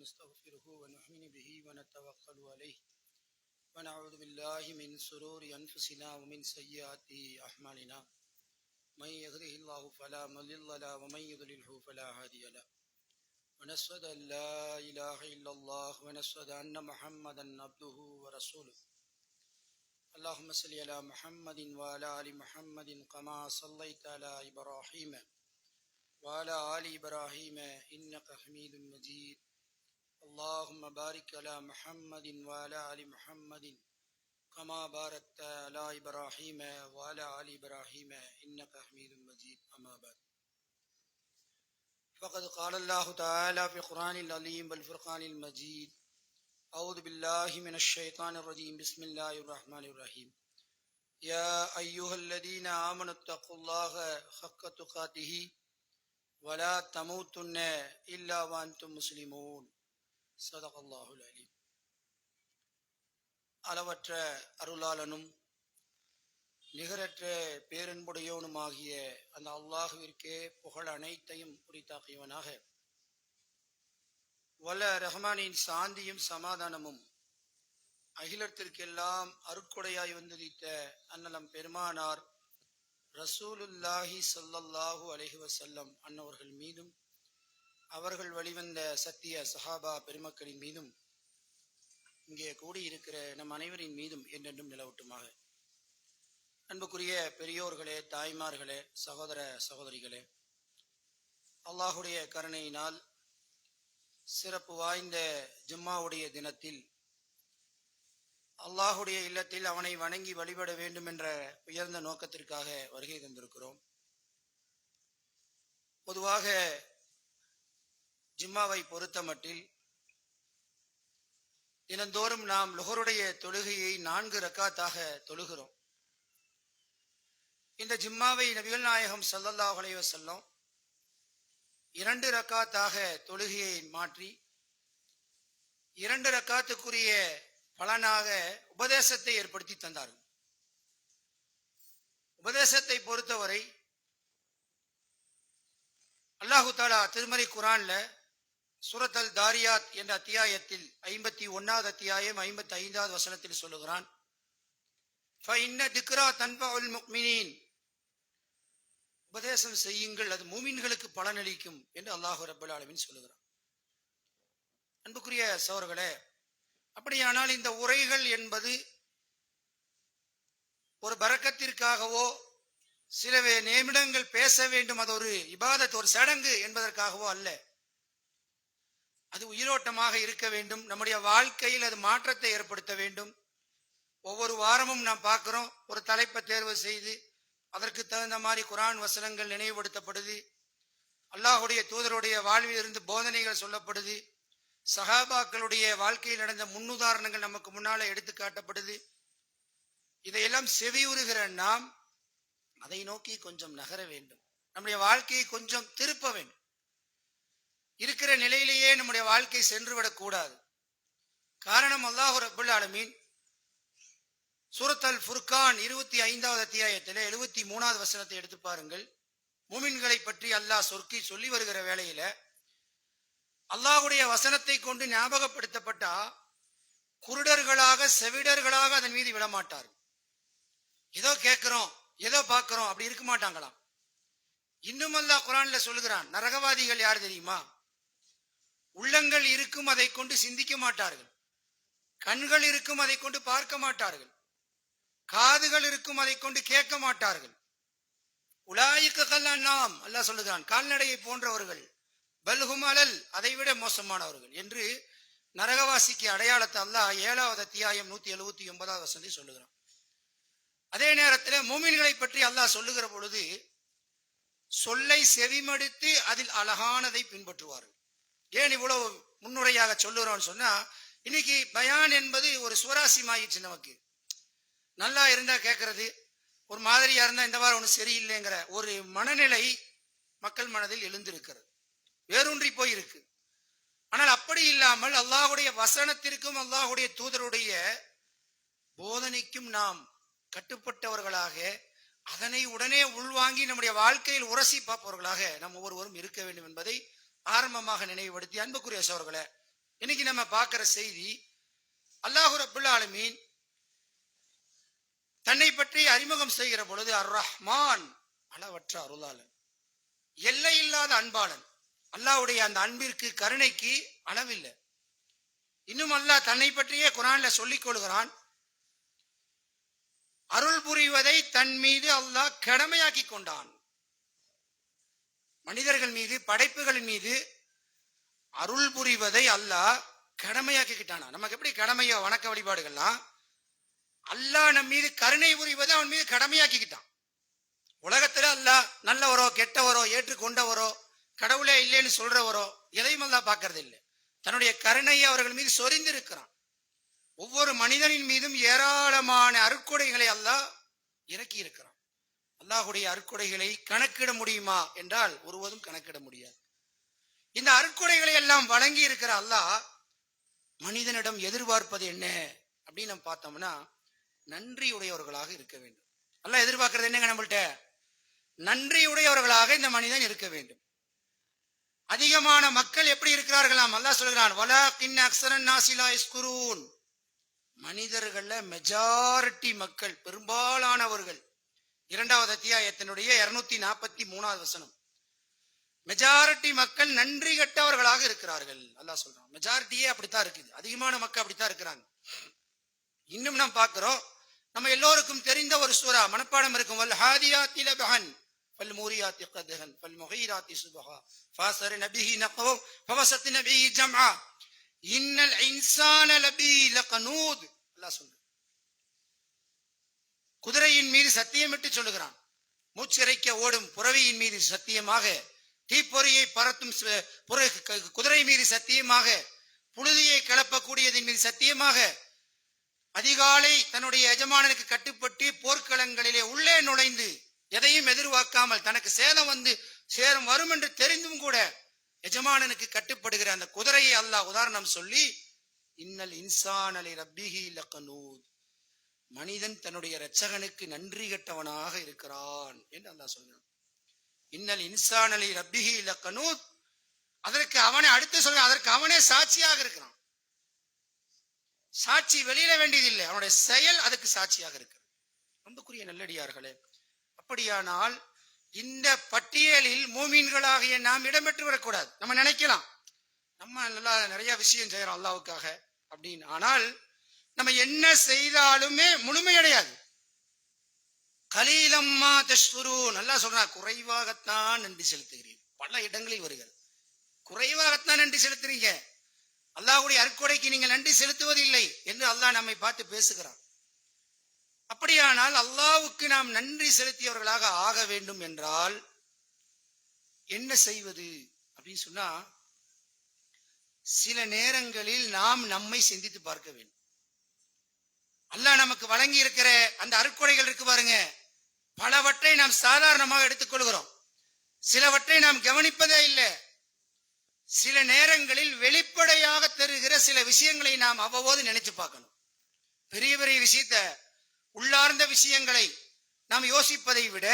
ونستغفره ونؤمن به ونتوكل عليه ونعوذ بالله من شرور أنفسنا ومن سيئات أعمالنا من يهده الله فلا مضل له ومن يضلله فلا هادي له ونشهد أن لا إله إلا الله ونشهد أن محمدا عبده ورسوله اللهم صل على محمد وعلى آل محمد كما صليت على إبراهيم وعلى آل إبراهيم إنك حميد مجيد اللهم بارك على محمد وعلى آل محمد كما باركت على إبراهيم وعلى آل إبراهيم إنك حميد مجيد أما بعد فقد قال الله تعالى في القرآن العظيم والفرقان المجيد أعوذ بالله من الشيطان الرجيم بسم الله الرحمن الرحيم يا أيها الذين آمنوا اتقوا الله حق تقاته ولا تموتن إلا وأنتم مسلمون صدق الله العليم. அளவற்ற அருளாளனும் நிகரற்ற பேரன்புடையவனுமாகிய அந்த அல்லாஹுவிற்கே புகழ் அனைத்தையும் உரித்தாக்கியவனாக வல்ல ரஹ்மானின் சாந்தியும் சமாதானமும் அகிலத்திற்கெல்லாம் அருட்கொடையாய் வந்துதித்த அன்னலம் பெருமானார் ரசூலுல்லாஹி ஸல்லல்லாஹு அலைஹி வஸல்லம் அன்னவர்கள் மீதும் அவர்கள் வழிவந்த சத்திய சஹாபா பெருமக்களின் மீதும் இங்கே கூடியிருக்கிற நம் அனைவரின் மீதும் என்றென்றும் நிலவட்டுமாக. அன்புக்குரிய பெரியோர்களே, தாய்மார்களே, சகோதர சகோதரிகளே, அல்லாஹுடைய கருணையினால் சிறப்பு வாய்ந்த ஜும்மாவுடைய தினத்தில் அல்லாஹுடைய இல்லத்தில் அவனை வணங்கி வழிபட வேண்டும் என்ற உயர்ந்த நோக்கத்திற்காக வருகை தந்திருக்கிறோம். பொதுவாக ஜும்மாவை பொறுத்த மட்டில் தினந்தோறும் நாம் லுஹருடைய தொழுகையை 4 ரக்காத்தாக தொழுகிறோம். இந்த ஜும்மாவை நபிகள் நாயகம் ஸல்லல்லாஹு அலைஹி வஸல்லம் 2 ரக்காத்தாக தொழுகையை மாற்றி 2 ரக்காத்துக்குரிய பலனாக உபதேசத்தை ஏற்படுத்தி தந்தார்கள். உபதேசத்தை பொறுத்தவரை அல்லாஹு தஆலா திருமறை குர்ஆன்ல சூரத் அல் தாரியாத் என்ற அத்தியாயத்தில் 51வது அத்தியாயம் 55வது வசனத்தில் சொல்லுகிறான், ஃபஇன்ன திக்ரா தன்ஃபஉல் முஃமினீன், உபதேசம் செய்யுங்கள், அது மூமின்களுக்கு பலனளிக்கும் என்று அல்லாஹ் ரப்பல் ஆலமீன் சொல்லுகிறான். அன்புக்குரிய சகோதரர்களே, அப்படியானால் இந்த உரைகள் என்பது ஒரு பரக்கத்திற்காகவோ சில நிமிடங்கள் பேச வேண்டும், அது ஒரு இபாதத், ஒரு சடங்கு என்பதற்காகவோ அல்ல. அது உயிரோட்டமாக இருக்க வேண்டும். நம்முடைய வாழ்க்கையில் அது மாற்றத்தை ஏற்படுத்த வேண்டும். ஒவ்வொரு வாரமும் நாம் பார்க்கிறோம், ஒரு தலைப்பை தேர்வு செய்து அதற்கு தகுந்த மாதிரி குர்ஆன் வசனங்கள் நினைவுபடுத்தப்படுது, அல்லாஹுடைய தூதருடைய வாழ்வில் இருந்து போதனைகள் சொல்லப்படுது, சஹாபாக்களுடைய வாழ்க்கையில் நடந்த முன்னுதாரணங்கள் நமக்கு முன்னால எடுத்து காட்டப்படுது. இதையெல்லாம் செவியுறுகிற நாம் அதை நோக்கி கொஞ்சம் நகர வேண்டும். நம்முடைய வாழ்க்கையை கொஞ்சம் திருப்ப வேண்டும். இருக்கிற நிலையிலேயே நம்முடைய வாழ்க்கை சென்றுவிடக் கூடாது. காரணம், அல்லாஹ் ரப்பல் ஆலமீன் சூரத் அல் ஃபுர்கான் 25வது அத்தியாயத்தில் 73வது வசனத்தை எடுத்து பாருங்கள். மூமின்களை பற்றி அல்லாஹ் சொல்லி வருகிற வேளையில அல்லாஹுடைய வசனத்தை கொண்டு ஞாபகப்படுத்தப்பட்டா குருடர்களாக செவிடர்களாக அதன் மீது விடமாட்டார்கள். ஏதோ கேட்கிறோம், ஏதோ பார்க்கிறோம், அப்படி இருக்க மாட்டாங்களாம். இன்னும் அல்லாஹ் குர்ஆன்ல சொல்லுகிறான், நரகவாதிகள் யார் தெரியுமா? உள்ளங்கள் இருக்கும், அதை கொண்டு சிந்திக்க மாட்டார்கள். கண்கள் இருக்கும், அதை கொண்டு பார்க்க மாட்டார்கள். காதுகள் இருக்கும், அதை கொண்டு கேட்க மாட்டார்கள். உலாயிக கல்லானாம், அல்லாஹ் சொல்லுகிறான், கால்நடையை போன்றவர்கள், பல்ஹும் அலல், அதை விட மோசமானவர்கள் என்று நரகவாசிக்கு அடையாளத்தை அல்லாஹ் 7வது அத்தியாயம் 179வது வசனத்தை சொல்லுகிறான். அதே நேரத்தில் மூமின்களை பற்றி அல்லாஹ் சொல்லுகிற பொழுது சொல்லை செவிமடுத்து அதில் அழகானதை பின்பற்றுவார்கள். ஏன் இவ்வளவு முன்னுரையாக சொல்லுறோம்னு சொன்னா, இன்னைக்கு பயான் என்பது ஒரு சுவராசியமாயிடுச்சு. நமக்கு நல்லா இருந்தா கேட்கறது, ஒரு மாதிரியா இருந்தா இந்த வாரம் ஒன்றும் சரியில்லைங்கிற ஒரு மனநிலை மக்கள் மனதில் எழுந்திருக்கிறது, வேரூன்றி போயிருக்கு. ஆனால் அப்படி இல்லாமல் அல்லாஹுடைய வசனத்திற்கும் அல்லாஹுடைய தூதருடைய போதனைக்கும் நாம் கட்டுப்பட்டவர்களாக அதனை உடனே உள்வாங்கி நம்முடைய வாழ்க்கையில் உரசி பார்ப்பவர்களாக நாம் ஒவ்வொருவரும் இருக்க வேண்டும் என்பதை ஆரம்பமாக நினைவுபடுத்தி, அன்புக்குரிய சகோதரர்களே, இன்னைக்கு நம்ம பார்க்கிற செய்தி, அல்லாஹ் ரப்புல் ஆலமீன் தன்னை பற்றி அறிமுகம் செய்கிற பொழுது அர் ரஹ்மான், அளவற்ற அருளாளன், எல்லை இல்லாத அன்பாளன். அல்லாஹ்வுடைய அந்த அன்பிற்கு, கருணைக்கு அளவில்லை. இன்னும் அல்லாஹ் தன்னை பற்றியே குர்ஆன்ல சொல்லிக் கொள்கிறான், அருள் புரிவதை தன் மீது அல்லாஹ் கடமையாக்கி கொண்டான். மனிதர்கள் மீது, படைப்புகளின் மீது அருள் புரிவதை அல்லாஹ் கடமையாக்கிக்கிட்டானா. நமக்கு எப்படி கடமையோ வணக்க வழிபாடுகள்லாம், அல்லாஹ் நம் மீது கருணை புரிவதை அவன் மீது கடமையாக்கிக்கிட்டான். உலகத்துல அல்லாஹ் நல்லவரோ கெட்டவரோ ஏற்றுக்கொண்டவரோ கடவுளே இல்லைன்னு சொல்றவரோ எதையும் அல்லாஹ் பார்க்கறது இல்லை. தன்னுடைய கருணையை அவர்கள் மீது சொரிந்து இருக்கிறான். ஒவ்வொரு மனிதனின் மீதும் ஏராளமான அருட்கொடைகளை அல்லாஹ் இறக்கி இருக்கிறான். அல்லாஹுடைய அருட்கொடைகளை கணக்கிட முடியுமா என்றால் ஒருவதும் கணக்கிட முடியாது. இந்த அருட்கொடைகளை எல்லாம் வழங்கி இருக்கிற அல்லாஹ் மனிதனிடம் எதிர்பார்ப்பது என்ன அப்படின்னு நம்ம பார்த்தோம்னா, நன்றியுடையவர்களாக இருக்க வேண்டும். அல்லாஹ் எதிர்பார்க்கிறது என்னங்க? நம்மள்ட்ட நன்றியுடையவர்களாக இந்த மனிதன் இருக்க வேண்டும். அதிகமான மக்கள் எப்படி இருக்கிறார்களாம்? அல்லாஹ் சொல்கிறான், வலாகின் அக்ஸரன் நாஸி லா யஸ்குரூன். மனிதர்கள்ல மெஜாரிட்டி மக்கள், பெரும்பாலானவர்கள், 2வது அத்தியாயத்தினுடைய 243வது வசனம், மெஜாரிட்டி மக்கள் நன்றி கெட்டவர்களாக இருக்கிறார்கள். அல்லாஹ் சொல்றான், மெஜாரிட்டியே அப்படித்தான் இருக்குது, அதிகமான மக்கள் அப்படித்தான் இருக்கிறாங்க. இன்னும் நாம் பார்க்கிறோம், நம்ம எல்லோருக்கும் தெரிந்த ஒரு சூரா மனப்பாடம் இருக்கும், வல் ஹாதியாத்தி லபஹன் ஃபல் மூரியாத்தி கத்ஹன் ஃபல் முகீராத்தி சுபஹா ஃபஸரன பிஹி நக்வ ஃபவஸத்ன பிஹி ஜம்ஆ இன்னல் இன்சான லபீ லகனூத். அல்லாஹ் சொல்றான், குதிரையின் மீது சத்தியமிட்டு சொல்லுகிறான், மூச்சிறைக்க ஓடும் புறவியின் மீது சத்தியமாக, தீப்பொறியை பறத்தும் குதிரை மீது சத்தியமாக, புழுதியை கிளப்பக்கூடியதின் மீது சத்தியமாக, அதிகாலை தன்னுடைய எஜமானனுக்கு கட்டுப்பட்டு போர்க்களங்களிலே உள்ளே நுழைந்து எதையும் எதிர்பார்க்காமல் தனக்கு சேதம் வரும் என்று தெரிந்தும் கூட எஜமானனுக்கு கட்டுப்படுகிற அந்த குதிரையை அல்லாஹ் உதாரணம் சொல்லி, இன்னல் இன்சான லரப்பிஹி லகனூத், மனிதன் தன்னுடைய இரட்சகனுக்கு நன்றி கெட்டவனாக இருக்கிறான் என்று அல்லாஹ் சொல்கிறான். இன்னல் இன்சான லரப்பிஹி லகனூத், அதற்கு அவனே அடுத்து சொல்ற, அதற்கு அவனே சாட்சியாக இருக்கிறான். சாட்சி வெளியிட வேண்டியதில்லை, அவனுடைய செயல் அதுக்கு சாட்சியாக இருக்கு. அன்புக்குரிய நல்லடியார்களே, அப்படியானால் இந்த பட்டியலில் மூமீன்களாகிய நாம் இடம்பெற்று வரக்கூடாது. நம்ம நினைக்கலாம், நம்ம நல்லா நிறைய விஷயம் செய்யறோம் அல்லாஹ்வுக்காக அப்படின்னு, ஆனால் நம்ம என்ன செய்தாலுமே முழுமையடையாது. கலீலம்மா தஷ்குரூன், நல்லா சொல்றான், குறைவாகத்தான் நன்றி செலுத்துகிறீர்கள். பல இடங்களில் வருகிறது, குறைவாகத்தான் நன்றி செலுத்துறீங்க, அல்லாஹ்வுடைய அருட்கொடைக்கு நீங்கள் நன்றி செலுத்துவதில்லை என்று அல்லாஹ் நம்மை பார்த்து பேசுகிறான். அப்படியானால் அல்லாஹ்வுக்கு நாம் நன்றி செலுத்தியவர்களாக ஆக வேண்டும் என்றால் என்ன செய்வது அப்படின்னு சொன்னா, சில நேரங்களில் நாம் நம்மை சிந்தித்து பார்க்க வேண்டும். அல்லாஹ் நமக்கு வழங்கி இருக்கிற அந்த அருட்கொடைகள் இருக்கு பாருங்க, பலவற்றை நாம் சாதாரணமாக எடுத்துக்கொள்கிறோம், சிலவற்றை நாம் கவனிப்பதே இல்லை. சில நேரங்களில் வெளிப்படையாக தெரிகிற சில விஷயங்களை நாம் அவ்வப்போது நினைச்சு பார்க்கணும். பெரிய பெரிய விஷயத்த, உள்ளார்ந்த விஷயங்களை நாம் யோசிப்பதை விட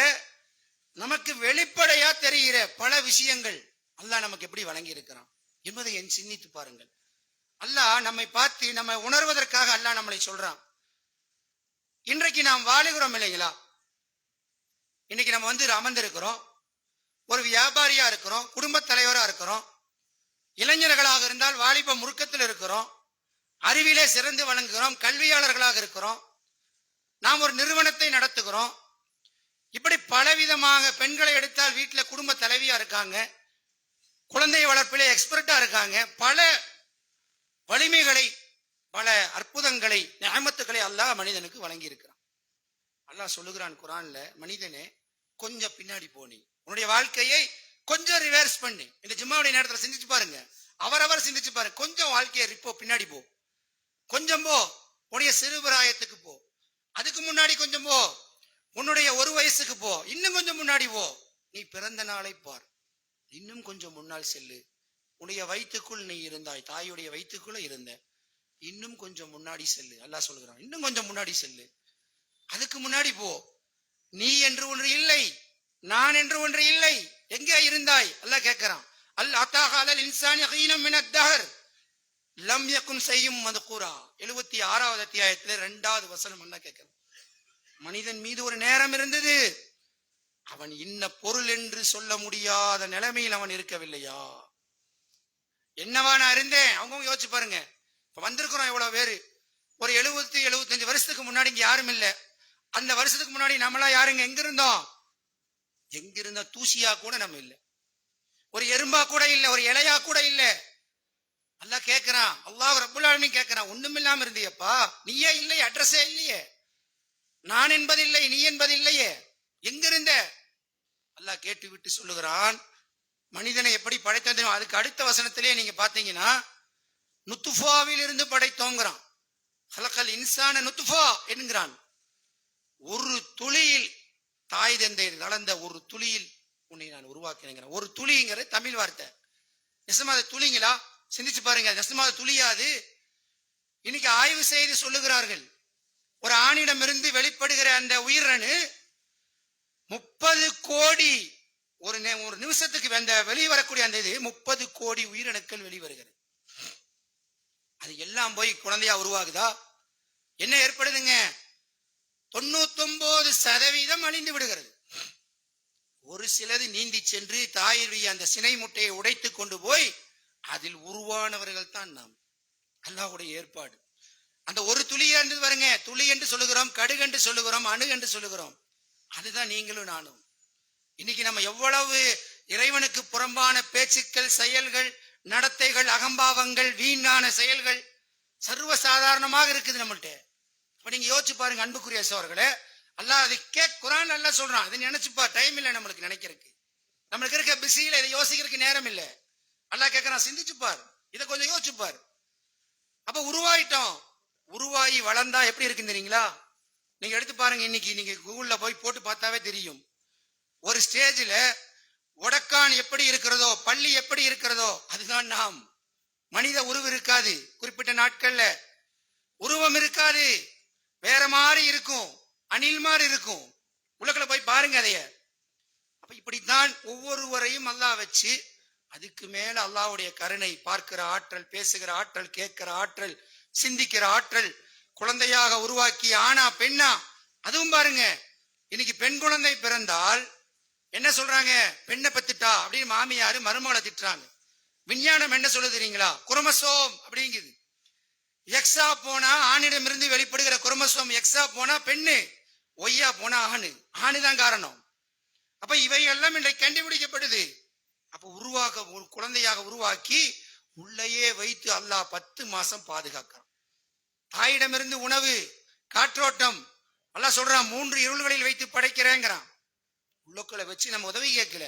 நமக்கு வெளிப்படையா தெரிகிற பல விஷயங்கள் அல்லாஹ் நமக்கு எப்படி வழங்கி இருக்கிறான் என்பதை சிந்தித்து பாருங்கள். அல்லாஹ் நம்மை பார்த்து நம்ம உணர்வதற்காக அல்லாஹ் நம்மளை சொல்றான். இன்றைக்கு நாம் வாழுகிறோம் இல்லைங்களா? இன்னைக்கு நம்ம அமர்ந்திருக்கிறோம், ஒரு வியாபாரியா இருக்கிறோம், குடும்ப தலைவரா இருக்கிறோம், இளைஞர்களாக இருந்தால் வாலிப முறுக்கத்தில் இருக்கிறோம், அறிவிலே சிறந்து வழங்குகிறோம், கல்வியாளர்களாக இருக்கிறோம், நாம் ஒரு நிறுவனத்தை நடத்துகிறோம். இப்படி பலவிதமாக, பெண்களை எடுத்தால் வீட்டில் குடும்ப தலைவியா இருக்காங்க, குழந்தை வளர்ப்பிலே எக்ஸ்பர்ட்டா இருக்காங்க. பல வலிமைகளை, பல அற்புதங்களை, நிஅமத்துக்களை அல்லாஹ் மனிதனுக்கு வழங்கி இருக்கிறான். அல்லாஹ் சொல்லுகிறான் குர்ஆன்ல, மனிதனே கொஞ்சம் பின்னாடி போனி, உன்னுடைய வாழ்க்கையை கொஞ்சம் ரிவர்ஸ் பண்ணி, இந்த ஜும்மாவுடைய நேரத்தில் சிந்திச்சு பாருங்க, அவரவர் சிந்திச்சு பாருங்க, கொஞ்சம் வாழ்க்கையை பின்னாடி போ, கொஞ்சம் போ, உன்னுடைய சிறுபிராயத்துக்கு போ, அதுக்கு முன்னாடி கொஞ்சம் போ, உன்னுடைய 1 வயசுக்கு போ, இன்னும் கொஞ்சம் முன்னாடி போ, நீ பிறந்த நாளை பார், இன்னும் கொஞ்சம் முன்னால் செல்லு, உன்னுடைய வயிற்றுக்குள் நீ இருந்தாய், தாயுடைய வயிற்றுக்குள்ள இருந்த, இன்னும் கொஞ்சம் முன்னாடி செல்லு. அல்லாஹ் சொல்கிறான், இன்னும் கொஞ்சம் முன்னாடி செல்லு, அதுக்கு முன்னாடி போ, நீ என்று ஒன்று இல்லை, நான் என்று ஒன்று இல்லை, எங்கே இருந்தாய்? அல்லாஹ் கேட்கிறான். அல் அத்தாஹ அலல் இன்சானி ஹீனம் மினத் தஹர், லம் யகுன் செய்யும் மதுகூரா 76வது அத்தியாயத்துல 2வது வசனம் என்ன கேட்கிறது? மனிதன் மீது ஒரு நேரம் இருந்தது, அவன் இன்ன பொருள் என்று சொல்ல முடியாத நிலைமையில் அவன் இருக்கவில்லையா? என்னவா நான் இருந்தேன்? அவங்க யோசிச்சு பாருங்க. இப்ப வந்திருக்கிறோம் எவ்வளவு பேரு, ஒரு 70-75 வருஷத்துக்கு முன்னாடி இங்க யாரும் இல்ல. அந்த வருஷத்துக்கு முன்னாடி நம்மளா யாருங்க எங்க இருந்தோம்? எங்க இருந்த தூசியா கூட நம்ம இல்ல, ஒரு எறும்பா கூட இல்ல, ஒரு இலையா கூட இல்ல. அல்லாஹ் கேட்கிறான், அல்லாஹ் ரப்புல் ஆலமீன் கேட்கிறான், ஒண்ணும் இல்லாம இருந்தியப்பா, நீயே இல்லையே, அட்ரஸே இல்லையே, நான் என்பதில்லை, நீ என்பதில்லையே, எங்க இருந்த? அல்லாஹ் கேட்டு விட்டு சொல்லுகிறான், மனிதனை எப்படி படைத்தது? அதுக்கு அடுத்த வசனத்திலே நீங்க பாத்தீங்கன்னா நுத்துஃபாவில் இருந்து படைத்தோங்கிறான். ஹலக்கல் இன்சான நுத்துஃபா என்கிறான். ஒரு துளியில், தாய் தந்தை கலந்த ஒரு துளியில் உன்னை நான் உருவாக்கினேன். ஒரு துளிங்கிற தமிழ் வார்த்தை. நெசமா அது துளிங்களா? சிந்திச்சு பாருங்க, நெசமா அது துளியாது? இன்னைக்கு ஆய்வு செய்து சொல்லுகிறார்கள், ஒரு ஆணிடம் இருந்து வெளிப்படுகிற அந்த உயிரணு 30 கோடி ஒரு நிமிஷத்துக்கு வெளிவரக்கூடிய அந்த இது 30 கோடி உயிரணுக்கள் வெளிவருகிறது. அது எல்லாம் போய் குழந்தையா உருவாகுதா? என்ன ஏற்படுதுங்க? 99% அழிந்து விடுகிறது. ஒரு சிலது நீந்தி சென்று தாயுடைய அந்த சினை முட்டையை உடைத்து கொண்டு போய் அதில் உருவானவர்கள் தான் நாம். அல்லாஹ்வுடைய ஏற்பாடு. அந்த ஒரு துளி என்று வருங்க, துளி என்று சொல்லுகிறோம், கடுகு என்று சொல்லுகிறோம், அணு என்று சொல்லுகிறோம். அதுதான் நீங்களும் நானும். இன்னைக்கு நம்ம எவ்வளவு இறைவனுக்கு புறம்பான பேச்சுக்கள், செயல்கள், நடத்தைகள், அகம்பாவங்கள், வீணான செயல்கள் சர்வசாதாரணமாக இருக்குது நம்மள்ட்ட. இப்ப நீங்க யோசிச்சு பாருங்க அன்புக்குரிய சகோதரர்களே, அல்லாஹ் அதை குர்ஆன் நல்லா சொல்றான். அதை நினைச்சுப்பா, டைம் இல்லை நம்மளுக்கு நினைக்கிறதுக்கு, நம்மளுக்கு இருக்க பிஸியில இதை யோசிக்கிறதுக்கு நேரம் இல்லை. அல்லாஹ் கேட்கறான், சிந்திச்சுப்பார், இதை கொஞ்சம் யோசிச்சுப்பார். அப்ப உருவாயிட்டோம், உருவாகி வளர்ந்தா எப்படி இருக்குன்னு தெரியுங்களா? நீங்க எடுத்து பாருங்க, இன்னைக்கு நீங்க கூகுள்ல போய் போட்டு பார்த்தாவே தெரியும். ஒரு ஸ்டேஜில் உடக்கான் எப்படி இருக்கிறதோ, பள்ளி எப்படி இருக்கிறதோ, அதுதான் நாம். மனித உருவம் இருக்காது, குறிப்பிட்ட நாட்கள்ல உருவம் இருக்காது, வேற மாதிரி இருக்கும், அணில் மாதிரி இருக்கும். உலகில் போய் பாருங்க அதைய. அப்ப இப்படித்தான் ஒவ்வொருவரையும் அல்லாஹ் வச்சு, அதுக்கு மேல அல்லாஹ்வுடைய கருணை, பார்க்கிற ஆற்றல், பேசுகிற ஆற்றல், கேட்கிற ஆற்றல், சிந்திக்கிற ஆற்றல், குழந்தையாக உருவாக்கி ஆனா பெண்ணா, அதுவும் பாருங்க. இன்னைக்கு பெண் குழந்தை பிறந்தால் என்ன சொல்றாங்க? பெண்ணை பத்துட்டா அப்படின்னு மாமியாரு மருமகளை திட்டுறாங்க. விஞ்ஞானம் என்ன சொல்லுது தெரியுங்களா? குரோமோசோம் அப்படிங்குது. எக்ஸா போனா ஆணிடம் இருந்து வெளிப்படுகிற குரோமோசோம் எக்ஸா போனா பெண்ணு, ஒய்யா போனா ஆணு, ஆணுதான் காரணம். அப்ப இவை எல்லாம் இன்றைக்கு கண்டுபிடிக்கப்படுது. அப்ப ஒரு குழந்தையாக உருவாக்கி உள்ளேயே வைத்து அல்லாஹ் 10 மாசம் பாதுகாக்கிறான். தாயிடமிருந்து உணவு, காற்றோட்டம், அல்லாஹ் சொல்றான் 3 இருள்களில் வைத்து படைக்கிறேங்கிறான். உள்ளுக்குள்ள வச்சு நம்ம உதவி கேட்கல,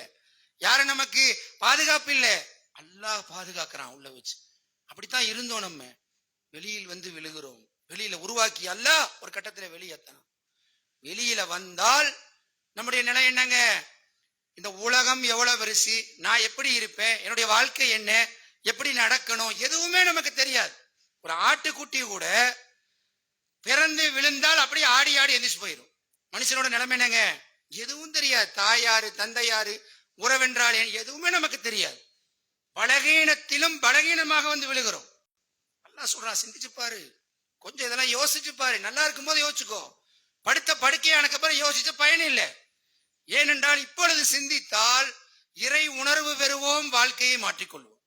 யாரும் நமக்கு பாதுகாப்பு இல்லை, அல்லாஹ் பாதுகாக்கிறான் உள்ள வச்சு. அப்படித்தான் இருந்தோம். நம்ம வெளியில் வந்து விழுகிறோம். வெளியில உருவாக்கி அல்லாஹ் ஒரு கட்டத்துல வெளியேத்தான். வெளியில வந்தால் நம்முடைய நிலை என்னங்க? இந்த உலகம் எவ்வளவு பெருசு, நான் எப்படி இருப்பேன், என்னுடைய வாழ்க்கை என்ன, எப்படி நடக்கணும், எதுவுமே நமக்கு தெரியாது. ஒரு ஆட்டுக்குட்டி கூட பிறந்து விழுந்தால் அப்படியே ஆடி ஆடி எந்திரிச்சு போயிடும். மனுஷனோட நிலைமை என்னங்க? எதுவும் தெரியாது. தாயாரு, தந்தையாரு, உறவென்றால் எதுவுமே நமக்கு தெரியாது. பலகீனத்திலும் பலகீனமாக வந்து விழுகிறோம். அல்லாஹ் சொல்றான், சிந்திச்சு பாரு, கொஞ்சம் இதெல்லாம் யோசிச்சு பாரு. நல்லா இருக்கும் போது யோசிச்சுக்கோ, படுத்த படுக்கையானக்கு அப்புறம் யோசிச்ச பயன் இல்லை. ஏனென்றால் இப்பொழுது சிந்தித்தால் இறை உணர்வு பெறுவோம், வாழ்க்கையை மாற்றிக்கொள்வோம்.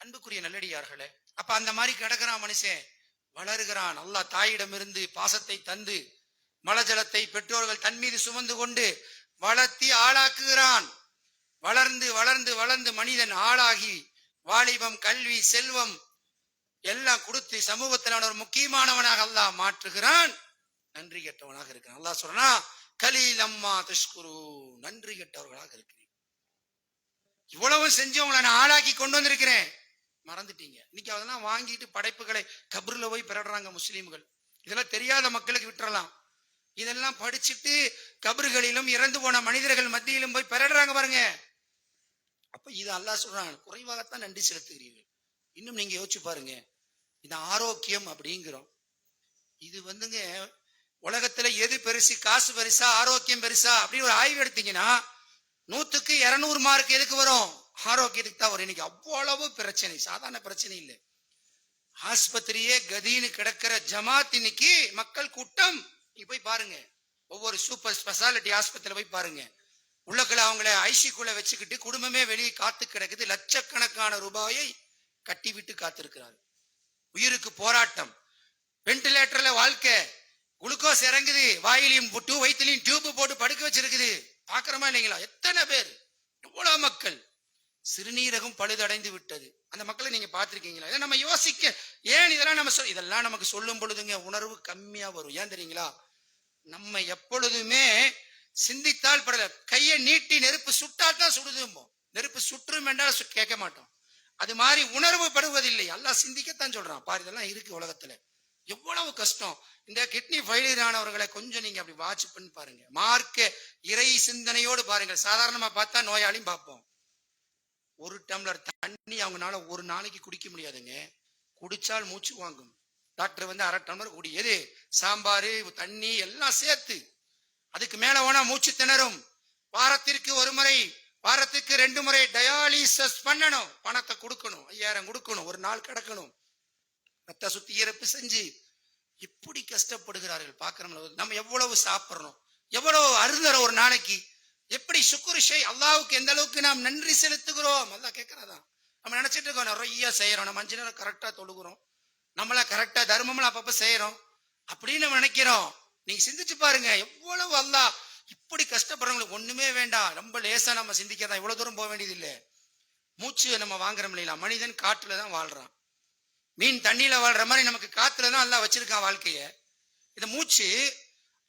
அன்புக்குரிய நல்லடியார்களே, அப்ப அந்த மாதிரி கிடக்கிறான் மனுஷன், வளருகிறான். அல்லாஹ் தாயிடமிருந்து பாசத்தை தந்து மலஜலத்தை பெற்றோர்கள் தன் மீது சுமந்து கொண்டு வளர்த்தி ஆளாக்குகிறான். வளர்ந்து வளர்ந்து வளர்ந்து மனிதன் ஆளாகி வாலிபம், கல்வி, செல்வம் எல்லாம் கொடுத்து சமூகத்தில் ஒரு முக்கியமானவனாக அல்லாஹ் மாற்றுகிறான். நன்றி கெட்டவனாக இருக்கிறான். அல்லாஹ் சொல்றா, கலீலம்மா தஷ்குரு, நன்றி கெட்டவர்களாக இருக்கிறேன். இவ்வளவு செஞ்சவங்களை நான் ஆளாக்கி கொண்டு வந்திருக்கிறேன், மறந்துட்டீங்க. இன்னைக்கு அதெல்லாம் வாங்கிட்டு படைப்புகளை கபர்ல போய் பெறடுறாங்க முஸ்லீம்கள். இதெல்லாம் தெரியாத மக்களுக்கு விட்டுறலாம். இதெல்லாம் படிச்சுட்டு கபறுகளிலும் இறந்து போன மனிதர்கள் மத்தியிலும் போய் பெறடுறாங்க பாருங்க. அப்ப இது அல்லாஹ் சொல்றான், குறைவாகத்தான் நன்றி செலுத்துகிறீர்கள். இன்னும் நீங்க யோசிச்சு பாருங்க, இது ஆரோக்கியம் அப்படிங்கிறோம். இது வந்துங்க உலகத்துல எது பெருசு, காசு பெருசா, ஆரோக்கியம் பெருசா அப்படின்னு ஒரு ஆய்வு எடுத்தீங்கன்னா 100க்கு 200 மார்க் எதுக்கு வரும்? ஆரோக்கியத்துக்கு தான் வரும். இன்னைக்கு அவ்வளவு பிரச்சனை, சாதாரண பிரச்சனை இல்லை. ஆஸ்பத்திரியே கதின்னு கிடக்கிற ஜமாத் இன்னைக்கு மக்கள் கூட்டம். நீங்க போய் பாருங்க, ஒவ்வொரு சூப்பர் ஸ்பெஷாலிட்டி ஆஸ்பத்திரியில போய் பாருங்க. உள்ளக்குள்ள அவங்கள ஐசிக்குள்ள வச்சுக்கிட்டு குடும்பமே வெளியே காத்து கிடக்குது. லட்சக்கணக்கான ரூபாயை கட்டி விட்டு காத்திருக்கிறார். உயிருக்கு போராட்டம். வென்டிலேட்டர்ல வாழ்க்கை. குளுக்கோஸ் இறங்குது, வாயிலையும் வயிற்றுலையும் டியூப் போட்டு படுக்க வச்சிருக்குது. பாக்குறமா இல்லைங்களா? எத்தனை பேர், எவ்வளவு மக்கள். சிறுநீரகம் பழுதடைந்து விட்டது. அந்த மக்களை நீங்க பார்த்திருக்கீங்களா? இதை நம்ம யோசிக்க, ஏன் இதெல்லாம் நம்ம இதெல்லாம் நமக்கு சொல்லும் பொழுதுங்க உணர்வு கம்மியா வரும். ஏன் தெரியுங்களா? நம்ம எப்பொழுதுமே சிந்தித்தால் படல. கையை நீட்டி நெருப்பு சுட்டாதான் சுடுதும்போம். நெருப்பு சுற்றும் என்றால் கேட்க மாட்டோம். அது மாதிரி உணர்வு படுவதில்லை. எல்லாம் சிந்திக்கத்தான் சொல்றான். பாரு, இதெல்லாம் இருக்கு உலகத்துல. எவ்வளவு கஷ்டம். இந்த கிட்னி ஃபெயிலியர் ஆனவர்களை கொஞ்சம் நீங்க அப்படி வாட்ச் பண்ணி பாருங்க. மார்க்க இறை சிந்தனையோடு பாருங்க. சாதாரணமா பார்த்தா நோயாளியும் பார்ப்போம். ஒரு டம்ளர் தண்ணி அவங்களால ஒரு நாளைக்கு குடிக்க முடியாதுங்க. குடிச்சால் மூச்சு வாங்கும். டாக்டர் வந்து அரை டம்ளர் குடி. எது? சாம்பாரு, தண்ணி எல்லாம் சேர்த்து. அதுக்கு மேல வேணா மூச்சு திணறும். வாரத்திற்கு ஒரு முறை, வாரத்துக்கு 2 முறை டயாலிசிஸ் பண்ணணும். பணத்தை கொடுக்கணும், 5000 கொடுக்கணும், ஒரு நாள் கிடக்கணும், ரத்த சுத்திகரிப்பு செஞ்சு. இப்படி கஷ்டப்படுகிறார்கள். பாக்குறோம் நம்ம எவ்வளவு சாப்பிடுறோம், எவ்வளவு அருந்தறோம் ஒரு நாளைக்கு. எப்படி சுக்குரு அல்லாவுக்கு எந்த அளவுக்கு நாம் நன்றி செலுத்துகிறோம். அல்லாஹ் கேட்கிறதா? நம்ம நினைச்சிட்டு இருக்கோம் நிறைய செய்யறோம், நம்ம 5 நேரம் கரெக்டா தொழுகிறோம், நம்மள கரெக்டா தர்மம்லாம் அப்பப்ப செய்யறோம் அப்படின்னு நம்ம நினைக்கிறோம். நீங்க சிந்திச்சு பாருங்க, எவ்வளவு அல்லாஹ் இப்படி கஷ்டப்படுறவங்களுக்கு ஒண்ணுமே வேண்டாம். ரொம்ப லேசா நம்ம சிந்திக்கதான், இவ்வளவு தூரம் போக வேண்டியது இல்லை. மூச்சு நம்ம வாங்குறோம் இல்லையா? மனிதன் காட்டுல தான் வாழ்றான். மீன் தண்ணியில வாழ்ற மாதிரி நமக்கு காத்துல தான் அல்லாஹ் வச்சிருக்கான் வாழ்க்கைய. இந்த மூச்சு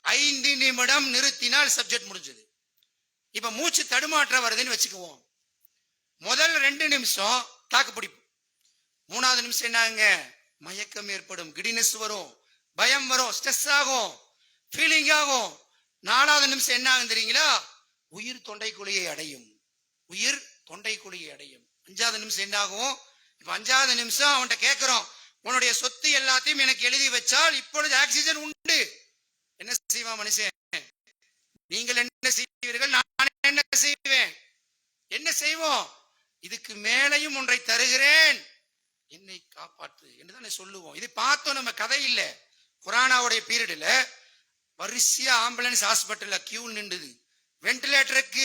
5 நிமிடம் நிறுத்தினால் சப்ஜெக்ட் முடிஞ்சது. இப்ப மூச்சு தடுமாற்ற வருதுன்னு வச்சுக்குவோம். முதல் 2 நிமிஷம் தாக்கு பிடிப்போம். 3வது நிமிஷம் என்னாங்க? மயக்கம் ஏற்படும், கிடினஸ் வரும், பயம் வரும், ஸ்ட்ரெஸ் ஆகும், ஃபீலிங் ஆகும். 4வது நிமிஷம் என்ன ஆகும் தெரியுங்களா? உயிர் தொண்டைக்குழியை அடையும். உயிர் தொண்டைக்குழியை அடையும். 5வது நிமிஷம் என்ன ஆகும்? இப்ப 5வது நிமிஷம் அவன்கிட்ட கேட்கிறோம், உன்னுடைய சொத்து எல்லாத்தையும் எனக்கு எழுதி வச்சால் இப்பொழுது ஆக்சிஜன் உண்டு. என்ன செய்வான் மனுஷன்? நீங்கள் என்ன செய்வீர்கள், நான் என்ன செய்வேன்? என்ன செய்வோம்? இதுக்கு மேலையும் ஒன்றை தருகிறேன், என்னை காப்பாற்று என்றுதானே சொல்லுவோம். இது பார்த்தோம் நம்ம, கதை இல்ல. கொரோனாவுடைய பீரியட்ல வரிசையா ஆம்புலன்ஸ் ஹாஸ்பிட்டல்ல கியூ நின்றுது. வென்டிலேட்டருக்கு